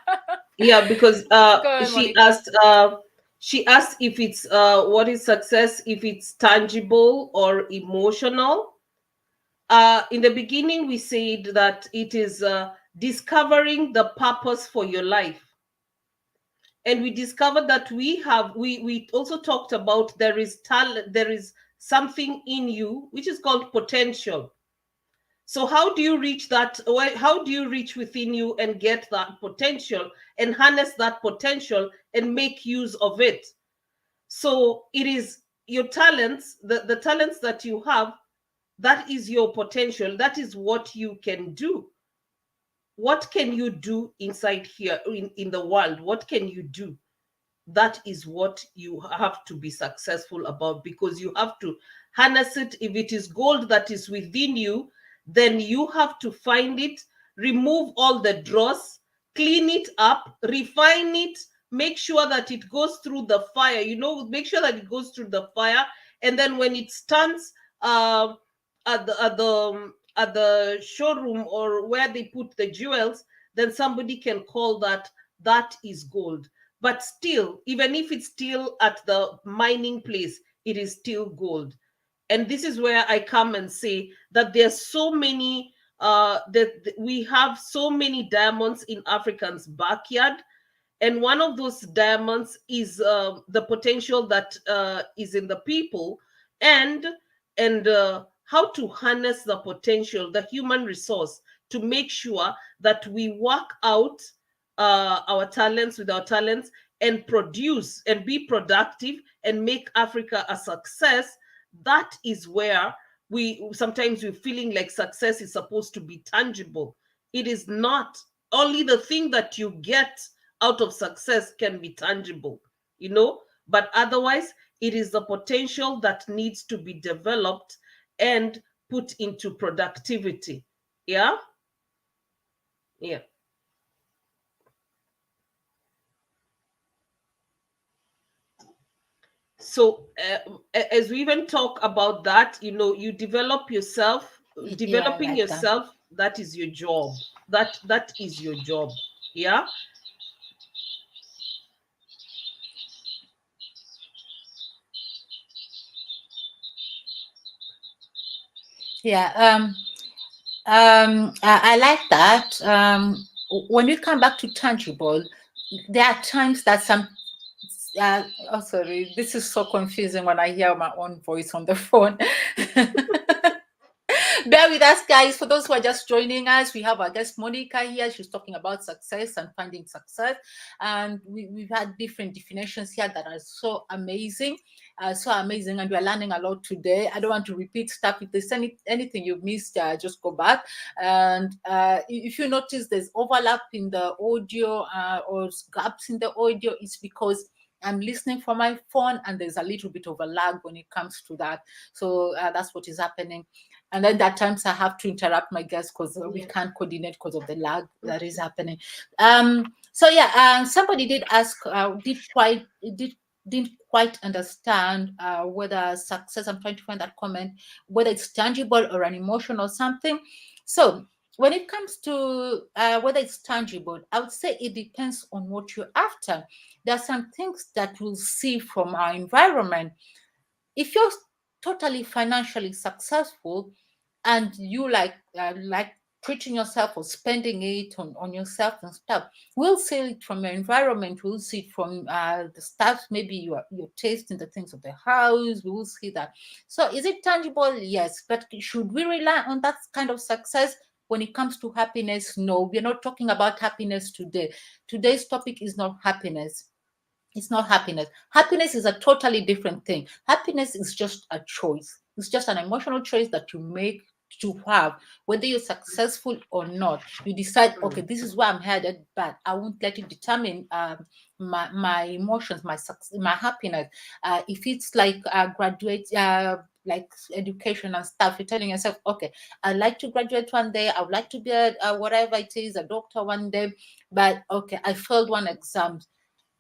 yeah, because Go on, she Monica. asked if it's what is success, if it's tangible or emotional. In the beginning, we said that it is discovering the purpose for your life. And we discovered that we also talked about there is talent, there is something in you which is called potential. So how do you reach that? How do you reach within you and get that potential and harness that potential and make use of it? So it is your talents, the talents that you have, that is your potential. That is what you can do. What can you do inside here in the world? What can you do? That is what you have to be successful about, because you have to harness it. If it is gold that is within you, then you have to find it, remove all the dross, clean it up, refine it, make sure that it goes through the fire, make sure that it goes through the fire. And then when it stands uh, at the showroom or where they put the jewels, then somebody can call that is gold. But still, even if it's still at the mining place, it is still gold. And this is where I come and say that there's so many that we have so many diamonds in Africans' backyard. And one of those diamonds is the potential that is in the people, and how to harness the potential, the human resource, to make sure that we work out our talents with our talents and produce and be productive and make Africa a success. That is where we're feeling like success is supposed to be tangible. It is not. Only the thing that you get out of success can be tangible, but otherwise it is the potential that needs to be developed and put into productivity. Yeah. Yeah. So as we even talk about that, you develop yourself. Yeah, I Developing like that. yourself, that is your job. That is your job. Yeah. Yeah. I like that. When we come back to tangible, there are times that some. Oh, sorry. This is so confusing when I hear my own voice on the phone. Bear with us, guys. For those who are just joining us, we have our guest Monica here. She's talking about success and finding success. And we've had different definitions here that are so amazing. And we're learning a lot today. I don't want to repeat stuff. If there's anything you've missed, just go back. And if you notice there's overlap in the audio or gaps in the audio, it's because I'm listening from my phone and there's a little bit of a lag when it comes to that. So that's what is happening. And then at times I have to interrupt my guests because we can't coordinate because of the lag that is happening. So yeah, somebody did ask, didn't quite understand whether success. I'm trying to find that comment, whether it's tangible or an emotion or something. So when it comes to whether it's tangible, I would say it depends on what you're after. There are some things that we'll see from our environment. If you're totally financially successful and you like treating yourself or spending it on yourself and stuff, we'll see it from your environment. We'll see it from the stuff, maybe your taste in the things of the house. We will see that. So is it tangible? Yes. But should we rely on that kind of success when it comes to happiness? No, we're not talking about happiness today. Today's topic is not happiness. It's not happiness. Happiness is a totally different thing. Happiness is just a choice. It's just an emotional choice that you make to have. Whether you're successful or not, you decide, okay, this is where I'm headed, but I won't let it determine my emotions, my happiness. If it's like graduate, like education and stuff, you're telling yourself, okay, I'd like to graduate one day, I would like to be whatever it is, a doctor one day, but okay, I failed one exam.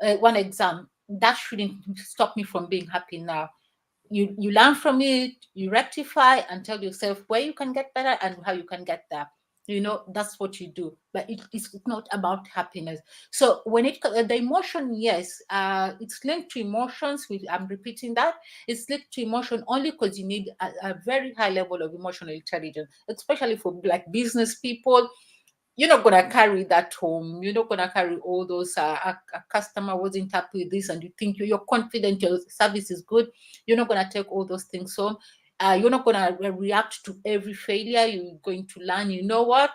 That shouldn't stop me from being happy now. You learn from it, you rectify and tell yourself where you can get better and how you can get there. That's what you do, but it's not about happiness. So when the emotion, yes, it's linked to emotions. I'm repeating that. It's linked to emotion only because you need a very high level of emotional intelligence, especially for like business people. You're not gonna carry that home. You're not gonna carry all those. A customer wasn't happy with this, and you think you're confident your service is good. You're not gonna take all those things home. You're not gonna react to every failure. You're going to learn. You know what?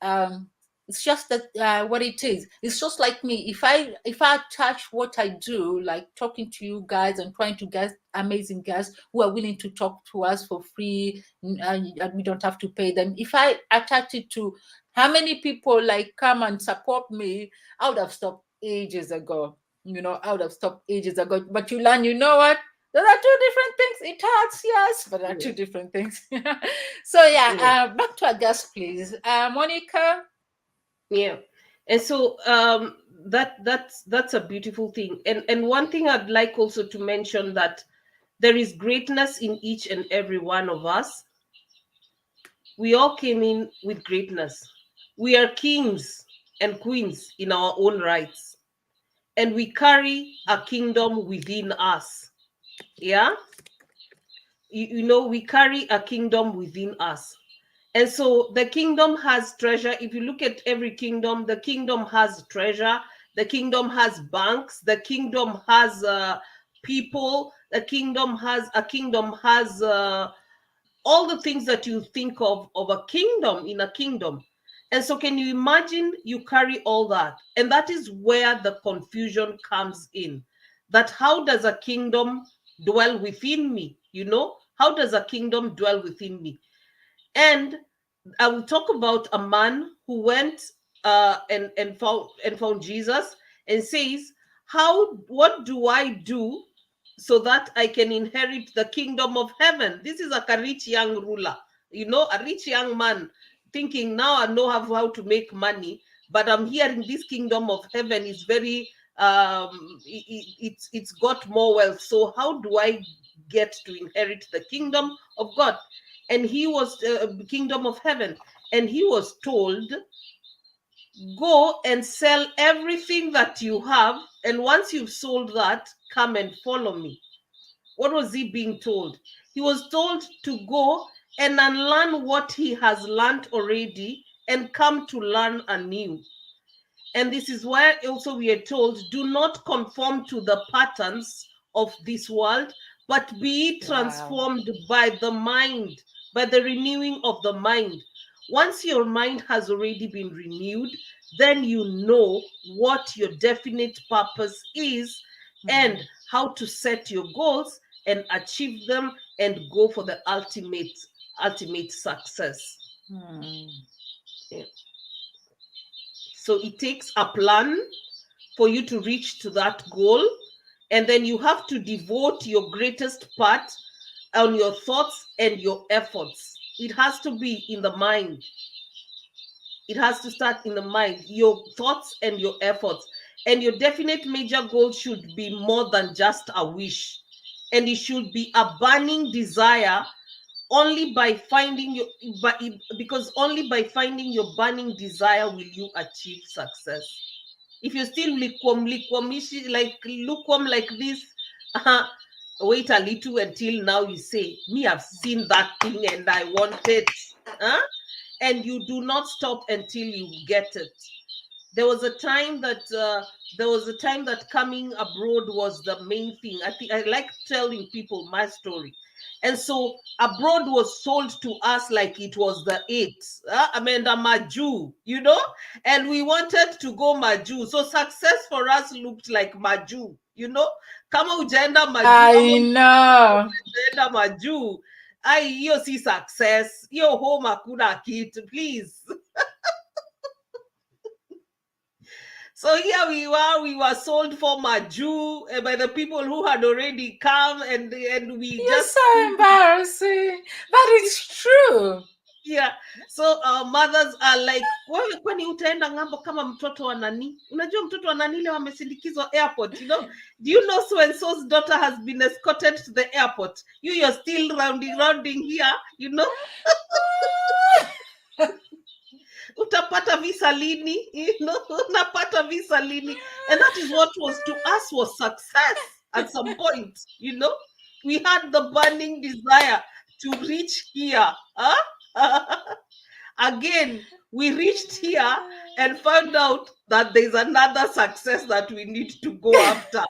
um it's just that what it is, it's just like me. If I attach what I do, like talking to you guys and trying to get amazing guys who are willing to talk to us for free, and we don't have to pay them. If I attach it to how many people like come and support me, I would have stopped ages ago. I would have stopped ages ago. But you learn, you know what, those are two different things. It hurts, yes, but they're two different things. So yeah, back to our guest, please. Monica. Yeah. And so that's a beautiful thing. And one thing I'd like also to mention, that there is greatness in each and every one of us. We all came in with greatness. We are kings and queens in our own rights, and we carry a kingdom within us. Yeah. We carry a kingdom within us. And so the kingdom has treasure. If you look at every kingdom, the kingdom has treasure. The kingdom has banks. The kingdom has people. The kingdom has all the things that you think of a kingdom, in a kingdom. And so can you imagine you carry all that? And that is where the confusion comes in. That how does a kingdom dwell within me? How does a kingdom dwell within me? And I will talk about a man who went and found Jesus, and says, what do I do so that I can inherit the kingdom of heaven? This is like a rich young ruler, a rich young man thinking, now I know how to make money, but I'm here in this kingdom of heaven. It's very it's got more wealth. So how do I get to inherit the kingdom of God? And he was kingdom of heaven, and he was told, go and sell everything that you have, and once you've sold that, come and follow me. What was he being told? He was told to go and unlearn what he has learned already and come to learn anew. And this is where also we are told, do not conform to the patterns of this world, but be transformed by the mind, by the renewing of the mind. Once your mind has already been renewed, then you know what your definite purpose is and how to set your goals and achieve them and go for the ultimate success. Yeah. So it takes a plan for you to reach to that goal. And then you have to devote your greatest part on your thoughts and your efforts. It has to be in the mind. It has to start in the mind, your thoughts and your efforts. And your definite major goal should be more than just a wish. And it should be a burning desire. Only by finding your, because only by finding your burning desire will you achieve success. If you're still lukewarm like this, wait a little until now you say, me, I've seen that thing and I want it. And you do not stop until you get it. There was a time that coming abroad was the main thing. I like telling people my story. And so abroad was sold to us like it was the eight. I mean, the Maju, and we wanted to go Maju. So success for us looked like Maju, Kama ujenda Maju. I know. Ujenda Maju. hiyo si success, hiyo home hakuna kitu, please. So here we were sold for Maju by the people who had already come, and we You're just so embarrassing, but it's true. Yeah. So our mothers are like, wewe kwani utaenda ng'ambo kama mtoto wa nani? Unajua mtoto wa nani leo amesindikizwa airport, you know? Do you know so and so's daughter has been escorted to the airport? You're still rounding here, you know? Utapata visa lini, you know? Unapata visa lini. And that is what was to us was success at some point, you know? We had the burning desire to reach here. Huh? Again, we reached here and found out that there's another success that we need to go after.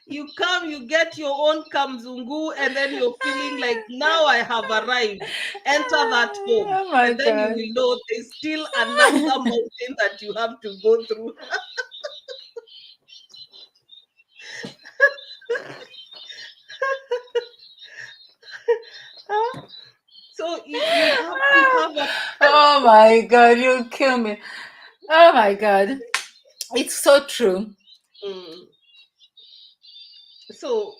You come, you get your own kamzungu, and then you're feeling like, now I have arrived. Enter that home. Oh my and then God. you will know there's still another mountain that you have to go through. So you have to have a... Oh my God, you kill me. Oh my God. It's so true. So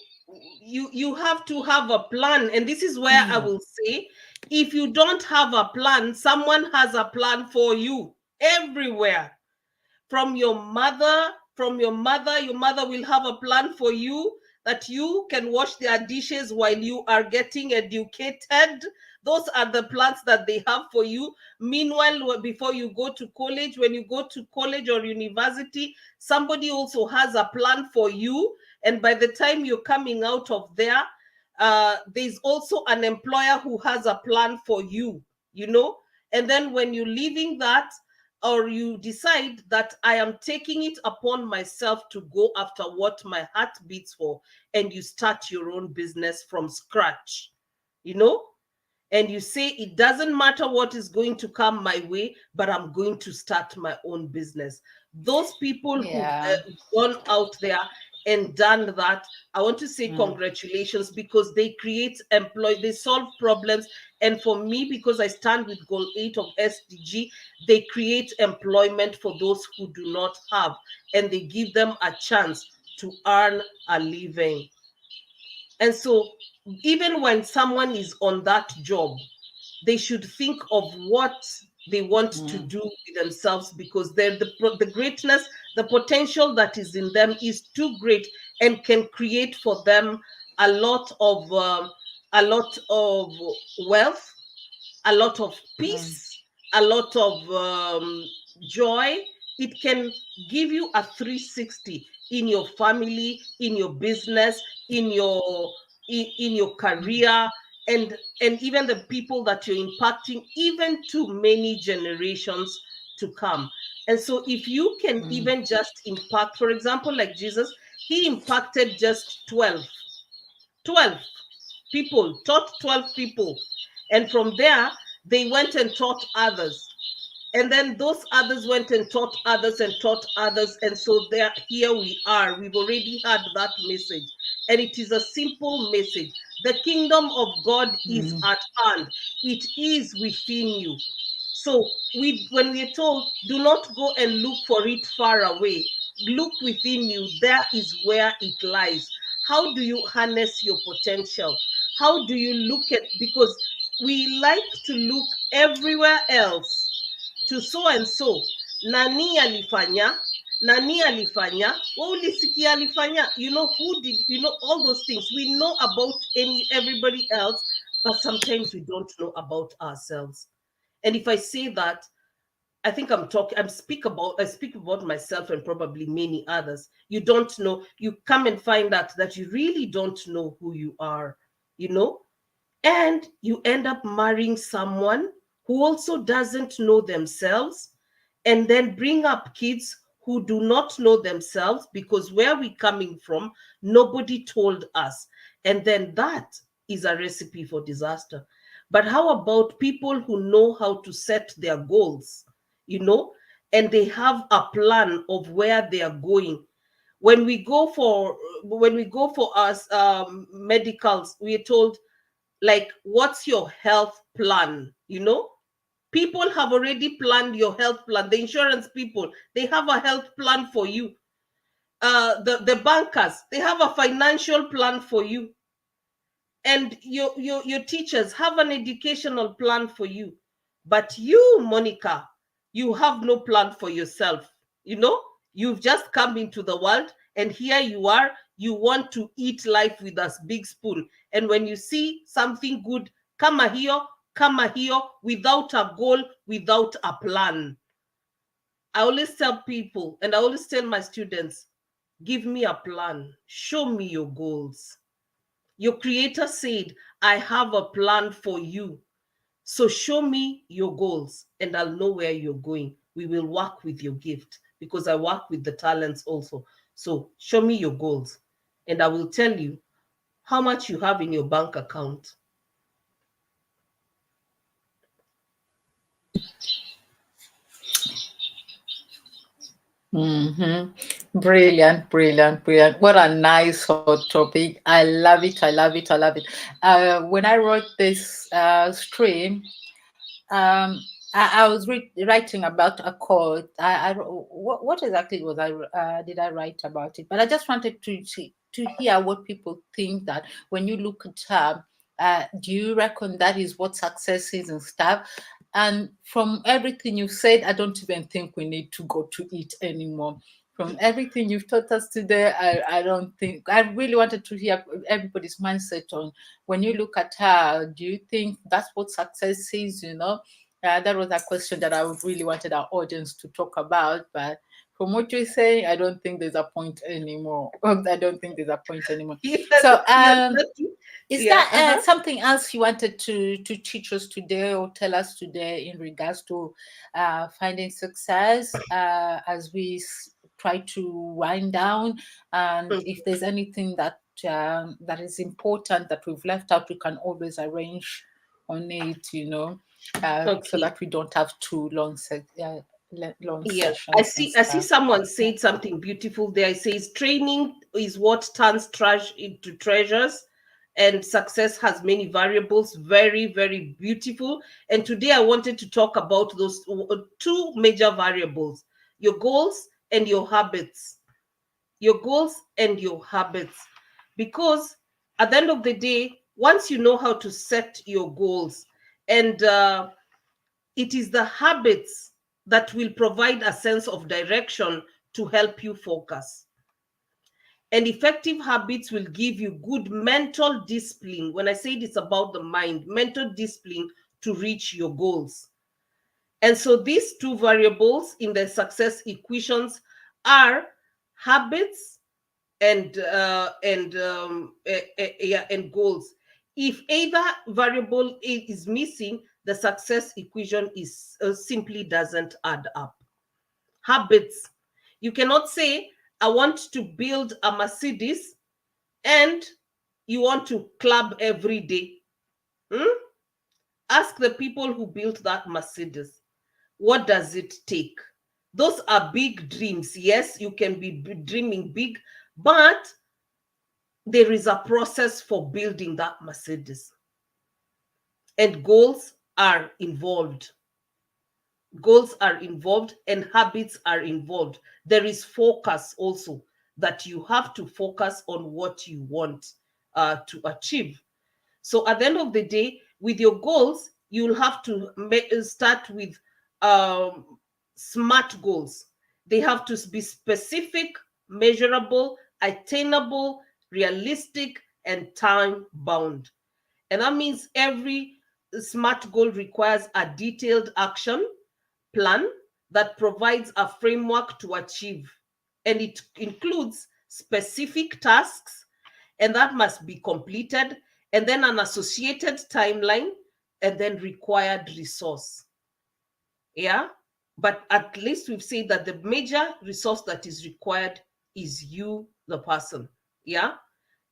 you have to have a plan, and this is where I will say, if you don't have a plan, someone has a plan for you everywhere. From your mother, your mother will have a plan for you, that you can wash their dishes while you are getting educated. Those are the plans that they have for you. Meanwhile, before you go to college, when you go to college or university, somebody also has a plan for you. And by the time you're coming out of there, there's also an employer who has a plan for you, you know. And then when you're leaving that, or you decide that I am taking it upon myself to go after what my heart beats for, and you start your own business from scratch, you know, and you say, it doesn't matter what is going to come my way, but I'm going to start my own business. Those people Yeah. who've gone out there and done that, I want to say congratulations, because they they solve problems. And for me, because I stand with goal 8 of SDG, they create employment for those who do not have, and they give them a chance to earn a living. And so even when someone is on that job, they should think of what they want to do with themselves, because the greatness, the potential that is in them is too great, and can create for them a lot of wealth, a lot of peace, a lot of joy. It can give you a 360 in your family, in your business, in your career, and even the people that you're impacting, even to many generations to come. And so if you can even just impact, for example, like Jesus, he impacted just 12 people, taught 12 people, and from there they went and taught others, and then those others went and taught others and taught others. And so there, here we are, we've already had that message, and it is a simple message. The kingdom of God is at hand. It is within you. So when we're told, do not go and look for it far away, look within you, there is where it lies. How do you harness your potential? How do you look at, because we like to look everywhere else, to so and so, nani alifanya, ulisikia alifanya, you know, who did, you know, all those things. We know about everybody else, but sometimes we don't know about ourselves. And if I say that, I think I speak about myself and probably many others. You don't know, you come and find out that you really don't know who you are, you know, and you end up marrying someone who also doesn't know themselves, and then bring up kids who do not know themselves, because where we're coming from, nobody told us. And then that is a recipe for disaster. But how about people who know how to set their goals, you know, and they have a plan of where they are going? When we go for us medicals, we are told, like, what's your health plan? People have already planned your health plan. The insurance people, they have a health plan for you. The bankers, they have a financial plan for you. And your teachers have an educational plan for you. But you, Monica, you have no plan for yourself. You've just come into the world, and here you are. You want to eat life with a big spoon. And when you see something good, come here, without a goal, without a plan. I always tell people, and I always tell my students, give me a plan, show me your goals. Your creator said, I have a plan for you. So show me your goals, and I'll know where you're going. We will work with your gift, because I work with the talents also. So show me your goals, and I will tell you how much you have in your bank account. Brilliant, brilliant, brilliant. What a nice hot topic. I love it. I love it. I love it. When I wrote this stream, I was writing about a quote. What exactly was did I write about it? But I just wanted to hear what people think, that when you look at do you reckon that is what success is and stuff? And from everything you've said, I don't even think we need to go to eat anymore. From everything you've taught us today, I don't think, I really wanted to hear everybody's mindset on, when you look at her, do you think that's what success is? That was a question that I really wanted our audience to talk about. But from what you're saying, I don't think there's a point anymore. I don't think there's a point anymore. So, is that something else you wanted to teach us today, or tell us today, in regards to finding success, as we try to wind down? And if there's anything that that is important that we've left out, we can always arrange on it, so that we don't have too long sessions. I see someone said something beautiful there. It says training is what turns trash into treasures, and success has many variables. Very, very beautiful. And today I wanted to talk about those two major variables: your goals and your habits. Your goals and your habits. Because at the end of the day, once you know how to set your goals, and it is the habits that will provide a sense of direction to help you focus. And effective habits will give you good mental discipline. When I say it's about the mind, mental discipline to reach your goals. And so these two variables in the success equations are habits and goals. If either variable is missing, the success equation is simply doesn't add up. Habits. You cannot say, I want to build a Mercedes, and you want to club every day. Ask the people who built that Mercedes. What does it take? Those are big dreams. Yes, you can be dreaming big, but there is a process for building that Mercedes. And goals are involved. Goals are involved, and habits are involved. There is focus also, that you have to focus on what you want to achieve. So at the end of the day, with your goals, you'll have to start with SMART goals. They have to be specific, measurable, attainable, realistic, and time bound. And that means every SMART goal requires a detailed action plan that provides a framework to achieve. And it includes specific tasks, and that must be completed, and then an associated timeline, and then required resource. Yeah. But at least we've said that the major resource that is required is you, the person. Yeah.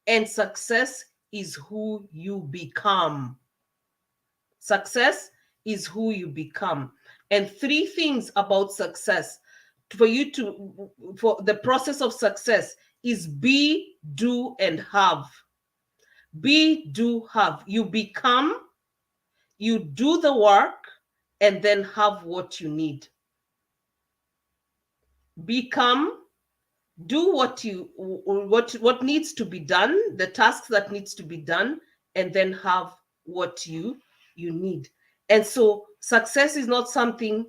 And success is who you become. Success is who you become. And three things about success for you to, for the process of success is be, do, and have. Be, do, have. You become, you do the work, and then have what you need. Become, do what you, what needs to be done, the tasks that needs to be done, and then have what you need. And so success is not something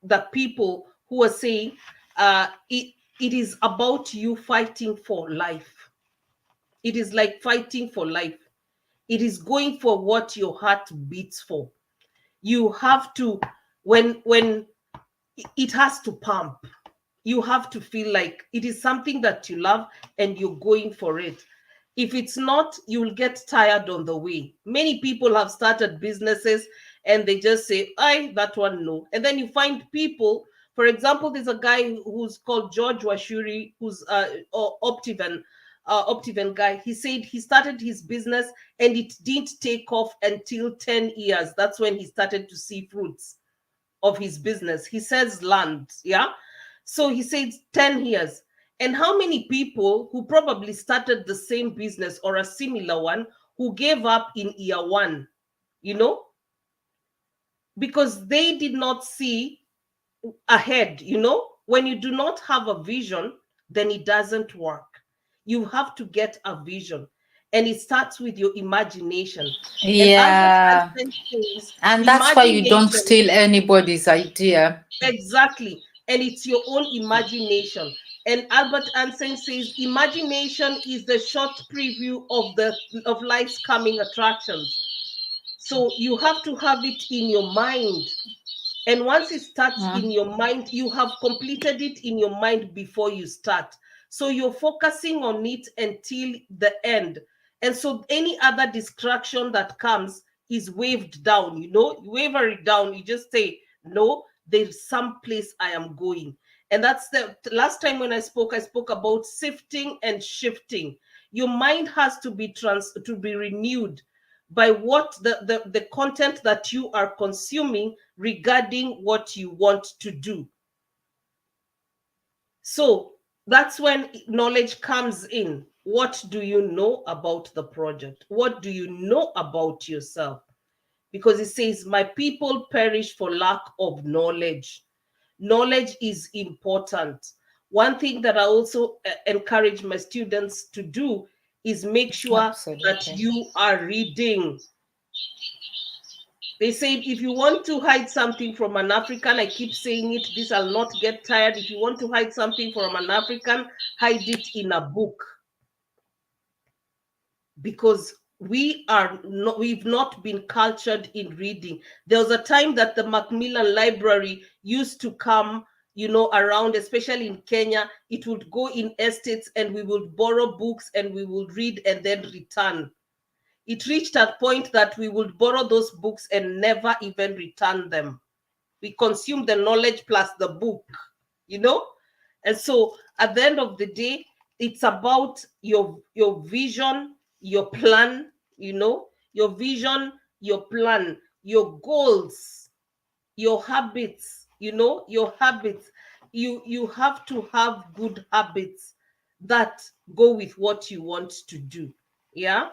that people who are saying it is about you fighting for life. It is like fighting for life. It is going for what your heart beats for. You have to, when it has to pump, you have to feel like it is something that you love and you're going for it. If it's not, you'll get tired on the way. Many people have started businesses and they just say, I, that one, no. And then you find people, for example, there's a guy who's called George Washuri, who's Optiven guy. He said he started his business and it didn't take off until 10 years. That's when he started to see fruits of his business. He says land, yeah? So he says 10 years. And how many people who probably started the same business or a similar one who gave up in year one, you know? Because they did not see ahead, you know? When you do not have a vision, then it doesn't work. You have to get a vision. And it starts with your imagination. Yeah. And that's why you don't steal anybody's idea. Exactly. And it's your own imagination. And Albert Einstein says imagination is the short preview of life's coming attractions. So you have to have it in your mind. And once it starts in your mind, you have completed it in your mind before you start. So you're focusing on it until the end. And so any other distraction that comes is waved down, you know, you waver it down. You just say, no, there's some place I am going. And that's the last time when I spoke about sifting and shifting. Your mind has to be renewed by what the content that you are consuming regarding what you want to do. So that's when knowledge comes in. What do you know about the project? What do you know about yourself? Because it says, my people perish for lack of knowledge. Knowledge is important. One thing that I also encourage my students to do is make sure that you are reading. They said, if you want to hide something from an African, I keep saying it, this will not get tired. If you want to hide something from an African, hide it in a book. Because we've not been cultured in reading. There was a time that the Macmillan Library used to come, you know, around, especially in Kenya. It would go in estates and we would borrow books and we would read and then return. It reached a point that we would borrow those books and never even return them. We consume the knowledge plus the book, you know? And so at the end of the day, it's about your vision, your plan, you know, your vision, your plan, your goals, your habits, you know, your habits. You have to have good habits that go with what you want to do. Yeah.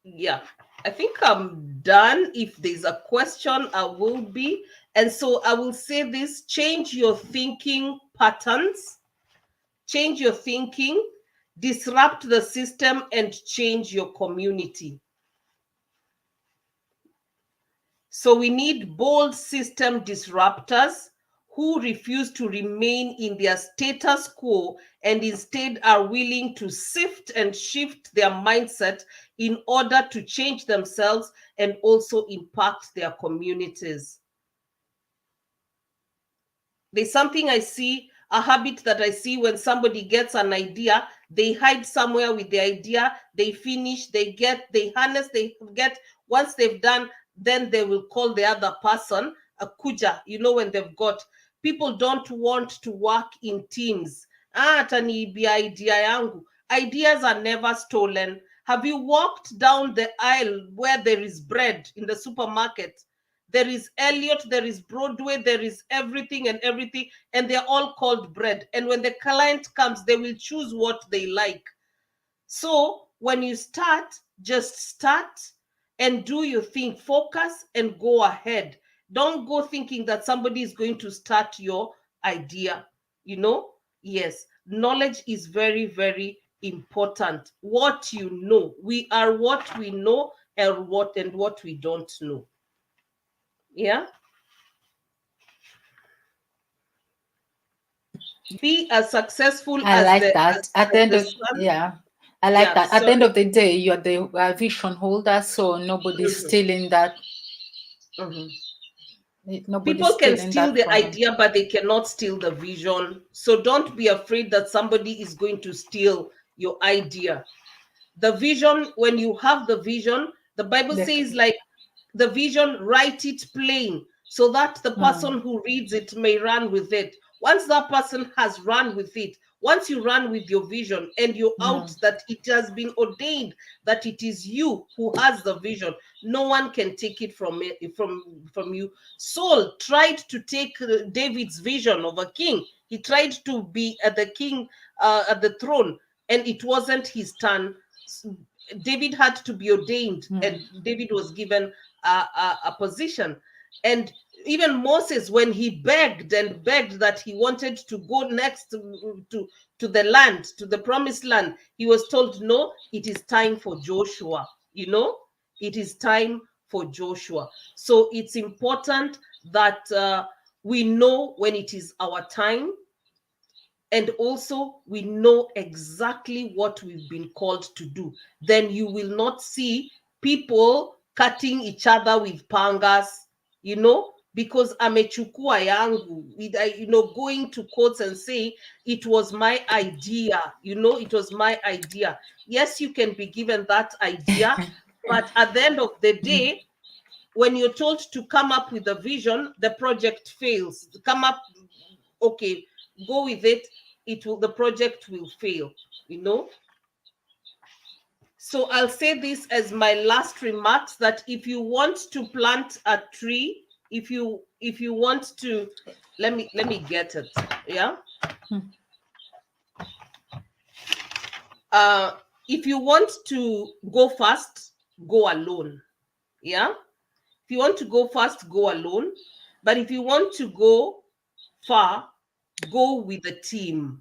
Yeah, I think I'm done. If there's a question, I will be. And so I will say this: change your thinking patterns, change your thinking, disrupt the system, and change your community. So we need bold system disruptors who refuse to remain in their status quo and instead are willing to sift and shift their mindset in order to change themselves and also impact their communities. There's something I see, a habit that I see: when somebody gets an idea, they hide somewhere with the idea, they finish, they harness, they get, once they've done, then they will call the other person a kuja, you know, when they've got. People don't want to work in teams. Ataniibia idea yangu. Ideas are never stolen. Have you walked down the aisle where there is bread in the supermarket? There is Elliot, there is Broadway, there is everything and everything, and they're all called bread. And when the client comes, they will choose what they like. So when you start, just start and do your thing, focus and go ahead. Don't go thinking that somebody is going to start your idea. Yes, knowledge is very, very important. What you know, we are what we know, and what we don't know. Yeah. Be as successful I as like the that. At the as end the of, sun. yeah, I like Yeah, that. At the end sorry. of the day, you're the vision holder, so nobody's Mhm, stealing that. mhm. Nobody's People can stealing steal that the from you. idea, but they cannot steal the vision. So don't be afraid that somebody is going to steal your idea. The vision, when you have the vision, the Bible They says, can- like, the vision, write it plain so that the person Mm, who reads it may run with it. Once that person has run with it, once you run with your vision and you're out, mm, that it has been ordained that it is you who has the vision, no one can take it from you. Saul tried to take David's vision of a king. He tried to be at the king, at the throne, and it wasn't his turn. David had to be ordained, mm. and David was given a position. And even Moses, when he begged and begged that he wanted to go next to the land, to the promised land, he was told, no, it is time for Joshua. It is time for Joshua. So it's important that we know when it is our time, and also we know exactly what we've been called to do. Then you will not see people cutting each other with pangas, because amechukua yangu, going to courts and saying it was my idea. It was my idea. Yes, you can be given that idea, but at the end of the day, when you're told to come up with a vision, the project fails. Come up, okay, go with it, the project will fail. So I'll say this as my last remarks, that if you want to plant a tree, if you want to, let me get it. Yeah. uh if you want to go fast, go alone. Yeah. If you want to go fast, go alone. But if you want to go far, go with a team.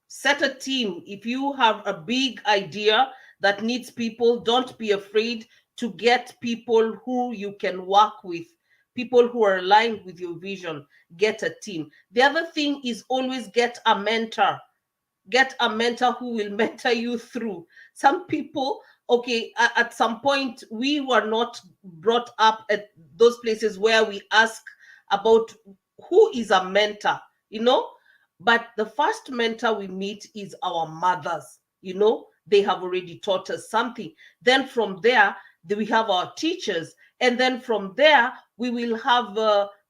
Set a team. If you have a big idea that needs people, don't be afraid to get people who you can work with, people who are aligned with your vision. Get a team. The other thing is, always get a mentor. Get a mentor who will mentor you through. Some people, okay, at some point, we were not brought up at those places where we ask about who is a mentor, but the first mentor we meet is our mothers. They have already taught us something. Then from there, we have our teachers, and then from there we will have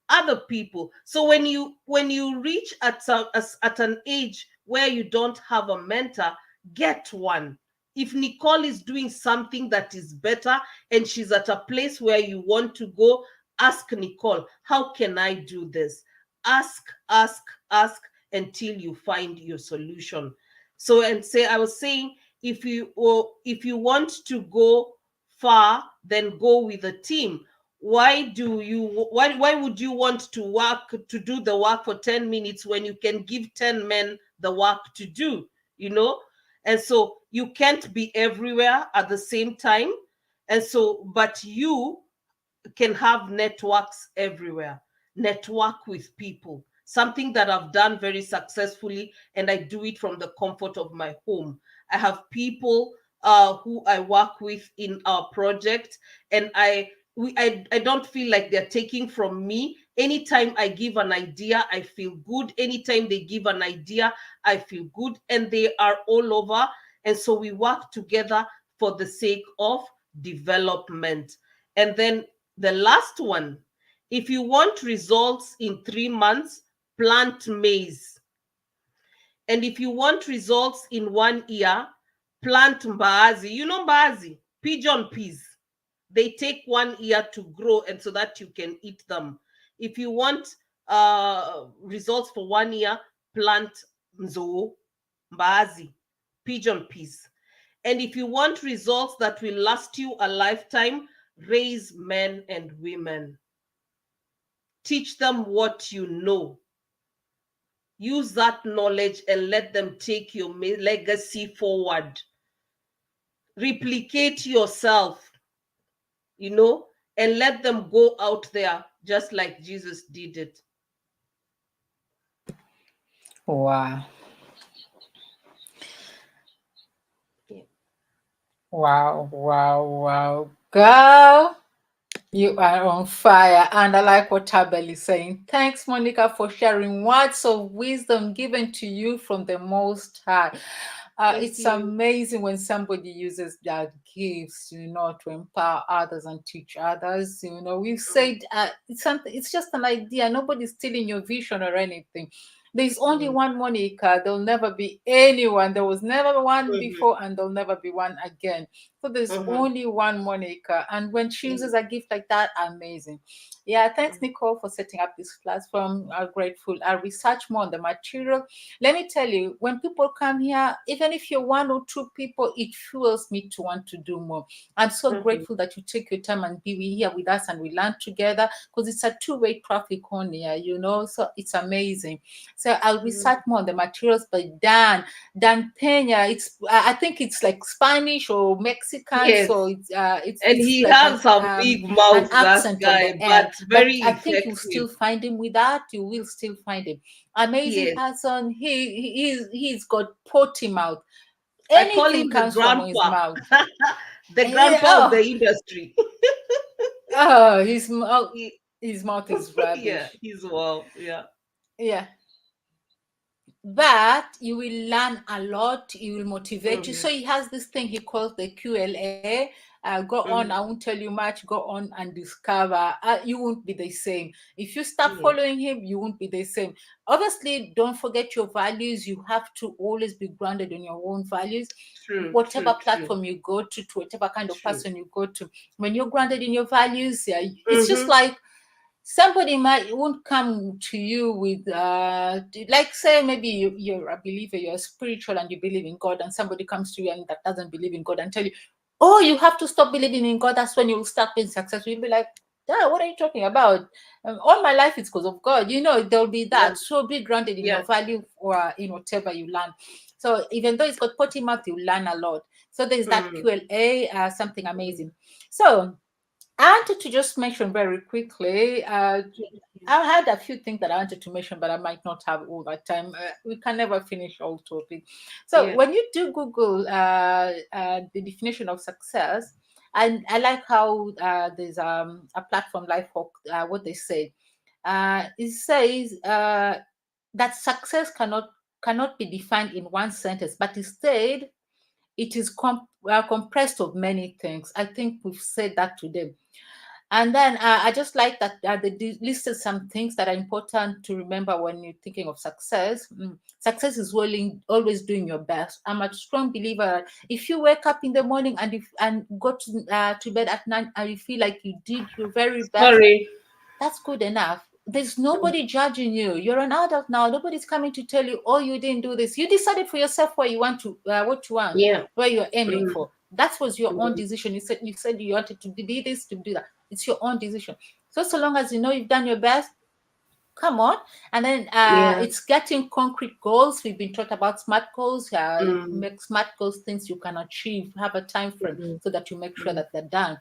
other people. So when you reach at an age where you don't have a mentor, get one. If Nicole is doing something that is better and she's at a place where you want to go, ask Nicole, how can I do this? Ask, ask, ask until you find your solution. So, and say, I was saying, if you want to go far, then go with a team. Why would you want to do the work for 10 minutes when you can give 10 men the work to do? And so you can't be everywhere at the same time. And so, but you can have networks everywhere. Network with people. Something that I've done very successfully, and I do it from the comfort of my home. I have people who I work with in our project, and I don't feel like they're taking from me. Anytime I give an idea, I feel good. Anytime they give an idea, I feel good, and they are all over. And so we work together for the sake of development. And then the last one, if you want results in 3 months, plant maize. And if you want results in 1 year, plant mbaazi. You know mbaazi? Pigeon peas. they take 1 year to grow, and so that you can eat them. If you want results for 1 year, plant nzo, mbaazi, pigeon peas. And if you want results that will last you a lifetime, raise men and women. Teach them what you know. Use that knowledge and let them take your legacy forward. Replicate yourself, and let them go out there just like Jesus did it. Wow. Yeah. Wow. Girl, you are on fire. And I like what Tabel is saying. Thanks, Monica, for sharing words of wisdom given to you from the Most High. It's you. amazing when somebody uses their gifts, to empower others and teach others. We've said it's just an idea. Nobody's stealing your vision or anything. There's only one Monica. There'll never be anyone. There was never one before, and there'll never be one again. So there's only one Monica. And when she uses a gift like that, amazing. Yeah, thanks, Nicole, for setting up this platform. I'm grateful. I'll research more on the material. Let me tell you, when people come here, even if you're one or two people, it fuels me to want to do more. I'm so grateful that you take your time and be here with us and we learn together, because it's a two-way traffic on here, so it's amazing. So I'll research more on the materials. But Dan Pena, I think it's like Spanish or Mexican. Yes. So it's and he like has some big mouth, an accent that guy, on the end. but very I think effective. you'll still find him with that. You will still find him. Amazing person. He's got potty mouth. I call him Anything the comes from his grandpa. mouth. The grandpa of the industry. His mouth is rubbish. Yeah, he's wow. Yeah. But you will learn a lot. He will motivate you. So he has this thing he calls the QLA. Go on. I won't tell you much. Go on and discover. You won't be the same. If you start following him, you won't be the same. Obviously, don't forget your values. You have to always be grounded in your own values. Whatever platform you go to whatever kind of person you go to, when you're grounded in your values, it's just like somebody won't come to you with like, say maybe you're a believer, you're spiritual and you believe in God, and somebody comes to you and that doesn't believe in God and tell you, oh, you have to stop believing in God, that's when you'll start being successful. You'll be like, yeah, what are you talking about? All my life it's because of God. There'll be that. So be grounded in your value or in whatever you learn. So even though it's got potty mouth, you learn a lot. So there's that QLA, something amazing. So I wanted to just mention very quickly. I had a few things that I wanted to mention, but I might not have all that time. We can never finish all topics. So when you do Google the definition of success, and I like how there's a platform Lifehawk, what they say. It says that success cannot be defined in one sentence, but instead it is compressed of many things. I think we've said that today. And then I just like that they listed some things that are important to remember when you're thinking of success. Success is always doing your best. I'm a strong believer. If you wake up in the morning and go to bed at night and you feel like you did your very best, that's good enough. There's nobody judging you. You're an adult now. Nobody's coming to tell you, oh, you didn't do this. You decided for yourself what you want, where you're aiming for. That was your own decision. You said you wanted to do this, to do that. It's your own decision. So long as you know you've done your best, come on. And then it's getting concrete goals. We've been taught about SMART goals. Make SMART goals things you can achieve. Have a time frame so that you make sure that they're done.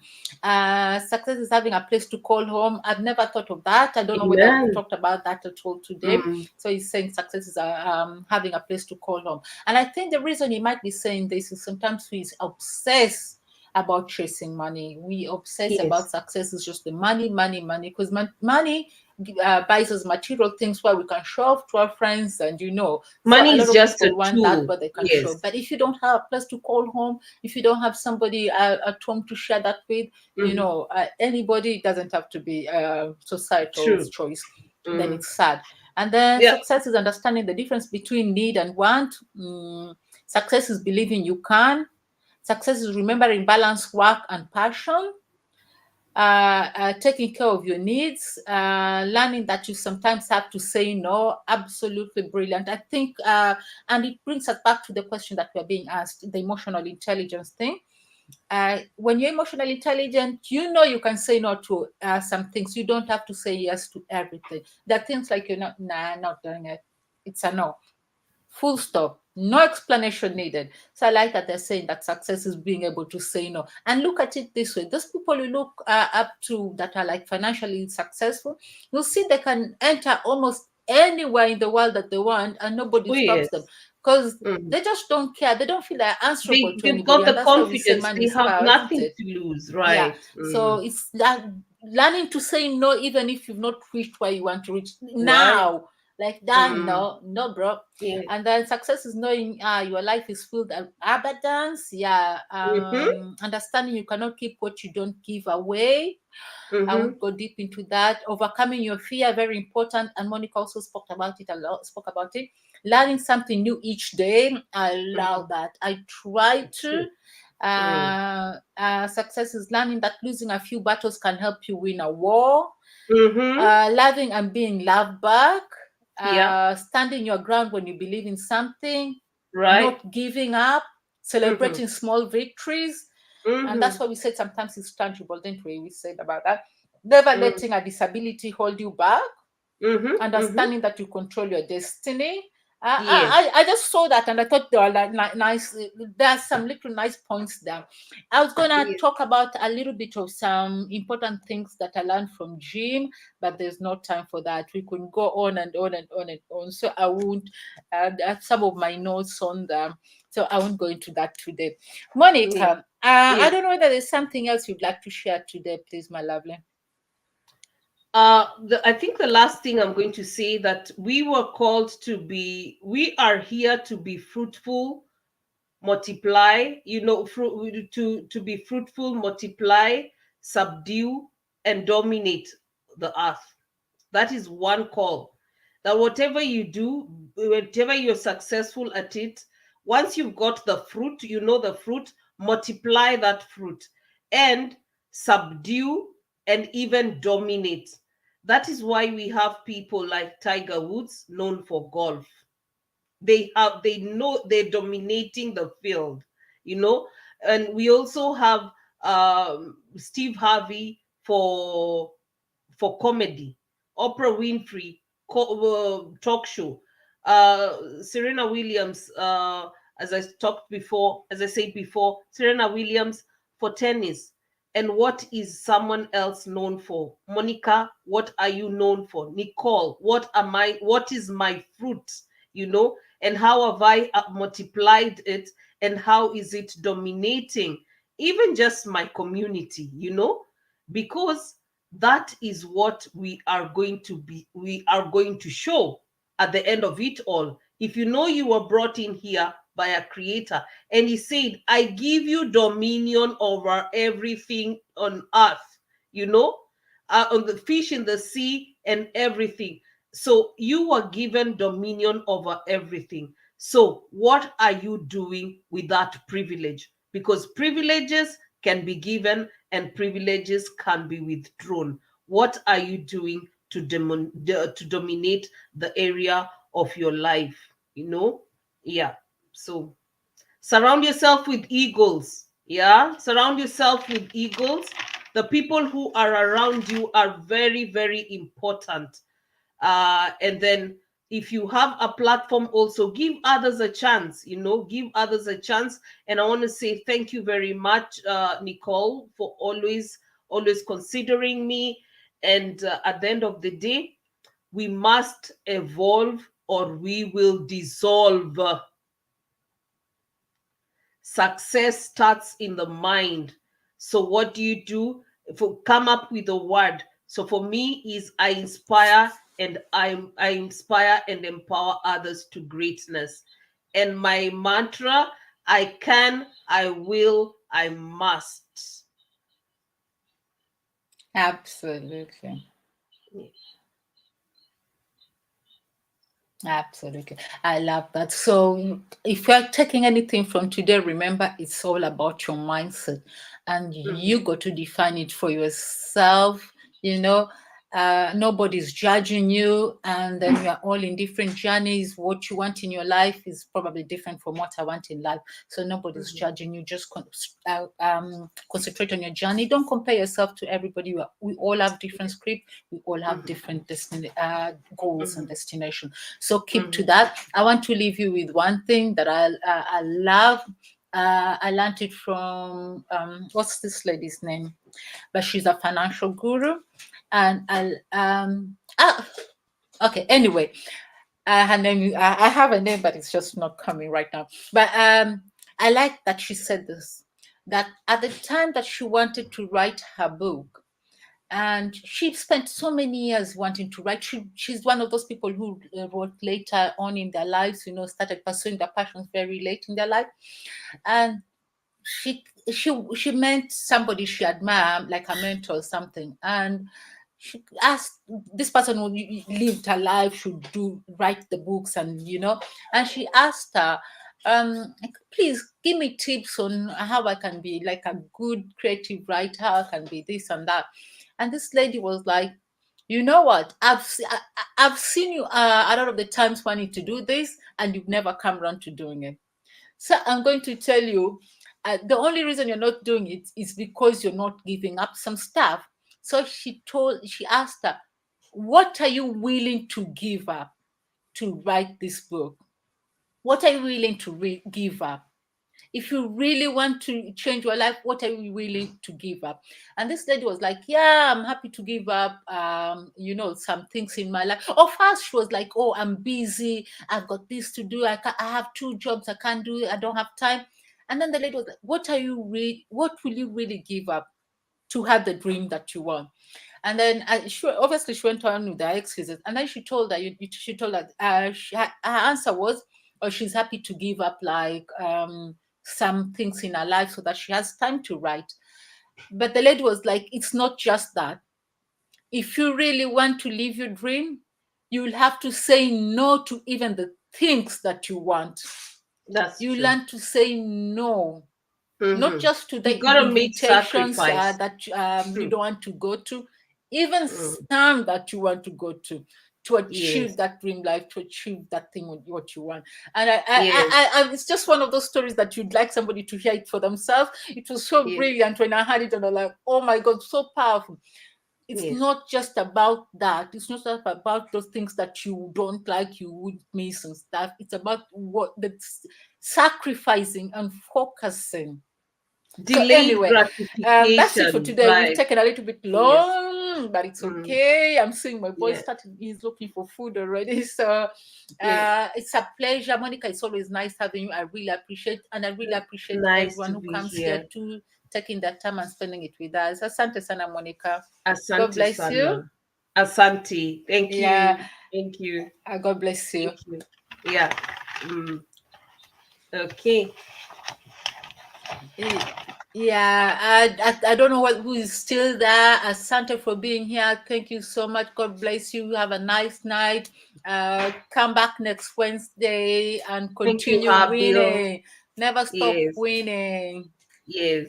Success is having a place to call home. I've never thought of that. I don't know whether we talked about that at all today. So he's saying success is having a place to call home. And I think the reason he might be saying this is sometimes he's obsessed about chasing money. We obsess about success is just the money, because money buys us material things where we can show off to our friends, and money is just a want tool. That where they can show. But if you don't have a place to call home, if you don't have somebody at home to share that with, anybody, doesn't have to be societal choice, then it's sad. And then success is understanding the difference between need and want. Success is believing you can. Success is remembering balance, work, and passion. taking care of your needs, learning that you sometimes have to say no. Absolutely brilliant. I think, and it brings us back to the question that we're being asked, the emotional intelligence thing. When you're emotionally intelligent, you know you can say no to some things. You don't have to say yes to everything. There are things like, you're not, nah, not doing it. It's a no. Full stop. No explanation needed. So I like that they're saying that success is being able to say no. And look at it this way: those people you look up to that are like financially successful, you'll see they can enter almost anywhere in the world that they want, and nobody Oh, stops them yes. because Mm. they just don't care. They don't feel they're answerable to They've anybody. got And the that's why we say confidence. money They is have power, isn't nothing it? to lose, Yeah. right? So Mm. it's that learning to say no, even if you've not reached where you want to reach Right. now. Like that, Mm. no, no, bro. Yeah. And then success is knowing your life is filled with abundance. Yeah. Mm-hmm. Understanding you cannot keep what you don't give away. I Mm-hmm. won't go deep into that. Overcoming your fear, very important. And Monica also spoke about it a lot. Spoke about it. Learning something new each day. I love Mm. that. I try to. True. Mm. Success is learning that losing a few battles can help you win a war. Mm-hmm. Loving and being loved back. Yeah. Standing your ground when you believe in something. Right. Not giving up. Mm-hmm. Celebrating small victories. And Mm-hmm. that's why we said sometimes it's tangible, didn't we? We said about that. Never Mm. letting a disability hold you back. Mm-hmm. Mm-hmm. Understanding that you control your destiny. Yes. I just saw that and I thought they were like nice. There's some little nice points there. I was gonna Yes. talk about a little bit of some important things that I learned from Jim, but there's no time for that. We could go on and on and on and on. So I won't. I have some of my notes on them, so I won't go into that today. Yeah. Monica, I Yeah. don't know whether there's something else you'd like to share today, please, my lovely. I think the last thing I'm going to say, that we were called to be, we are here to be fruitful, multiply, to be fruitful, multiply, subdue, and dominate the earth. That is one call. That whatever you do, whatever you're successful at it, once you've got the fruit, you know the fruit, multiply that fruit and subdue and even dominate. That is why we have people like Tiger Woods, known for golf. They know they're dominating the field, you know. And we also have Steve Harvey for comedy, Oprah Winfrey talk show, Serena Williams, as I said before, Serena Williams for tennis. And what is someone else known for? Monica, what are you known for? Nicole, what is my fruit? You know, and how have I multiplied it, and how is it dominating even just my community, you know? Because that is what we are going to show at the end of it all. If you know you were brought in here by a creator, and he said, I give you dominion over everything on earth, you know, on the fish in the sea and everything. So you were given dominion over everything. So what are you doing with that privilege? Because privileges can be given and privileges can be withdrawn. What are you doing to dominate the area of your life? You know? Yeah. So surround yourself with eagles. Yeah. Surround yourself with eagles. The people who are around you are very, very important. And then if you have a platform, also give others a chance, you know, give others a chance. And I want to say thank you very much, Nicole, for always considering me. And at the end of the day, we must evolve or we will dissolve. Success starts in the mind. So what do you do? For come up with a word. So for me is I inspire and I inspire and empower others to greatness. And my mantra, I can, I will, I must. Absolutely. Absolutely. I love that. So, if you're taking anything from today, remember it's all about your mindset and you got to define it for yourself. You know, nobody's judging you, and then we are all in different journeys. What you want in your life is probably different from what I want in life. So, nobody's judging you. Just concentrate on your journey. Don't compare yourself to everybody. We all have different script, we all have different goals and destination. So keep to that. I want to leave you with one thing that I love. I learned it from what's this lady's name? But she's a financial guru, and okay. Anyway, her name. I have a name, but it's just not coming right now. But I like that she said this. That at the time that she wanted to write her book, and she spent so many years wanting to write. She's one of those people who wrote later on in their lives, started pursuing their passions very late in their life. And she met somebody she admired, like a mentor or something. And she asked this person who lived her life should write the books, and she asked her, please give me tips on how I can be like a good creative writer, how I can be this and that. And this lady was like, you know what? I've seen you a lot of the times wanting to do this, and you've never come around to doing it. So I'm going to tell you, the only reason you're not doing it is because you're not giving up some stuff. So she asked her, what are you willing to give up to write this book? What are you willing to give up? If you really want to change your life, what are you willing to give up? And this lady was like, yeah, I'm happy to give up some things in my life. Of course, she was like, oh, I'm busy, I've got this to do, I have 2 jobs, I can't do it, I don't have time. And then the lady was like, what will you really give up to have the dream that you want? And then she went on with her excuses. And then she told her, her answer was, she's happy to give up like some things in her life so that she has time to write. But the lady was like, it's not just that. If you really want to live your dream, you'll have to say no to even the things that you want. You learn to say no. Not just to the invitations that you don't want to go to, even some that you want to go to achieve that dream life, to achieve that thing what you want. And I it's just one of those stories that you'd like somebody to hear it for themselves. It was so brilliant when I heard it, and I'm like, oh my God, so powerful. It's not just about that. It's not just about those things that you don't like, you would miss and stuff. It's about what the sacrificing and focusing. Delayed gratification. That's it for today. We've taken a little bit long, but it's okay. I'm seeing my boy he's looking for food already. So it's a pleasure, Monica. It's always nice having you. I really appreciate, and I really appreciate everyone who comes here to taking that time and spending it with us. Asante sana, Monica. Asante God bless sana. you. Asante. Thank you. Thank you. God bless you. Thank you. Yeah. Okay. Yeah, I don't know who is still there. Asante for being here. Thank you so much. God bless you. Have a nice night. Come back next Wednesday and continue winning. Never stop winning. Yes.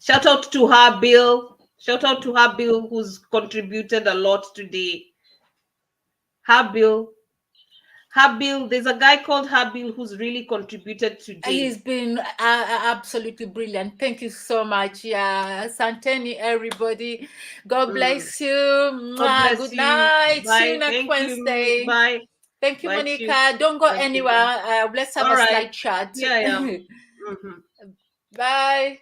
Shout out to Habil. Shout out to Habil, who's contributed a lot today. Habil, there's a guy called Habil who's really contributed today. He's been absolutely brilliant. Thank you so much. Yeah, Santeni, everybody. God bless you. Good night. See you next Wednesday. Bye. Thank you, Monica. Don't go anywhere. Let's have a slight chat. Yeah. Bye.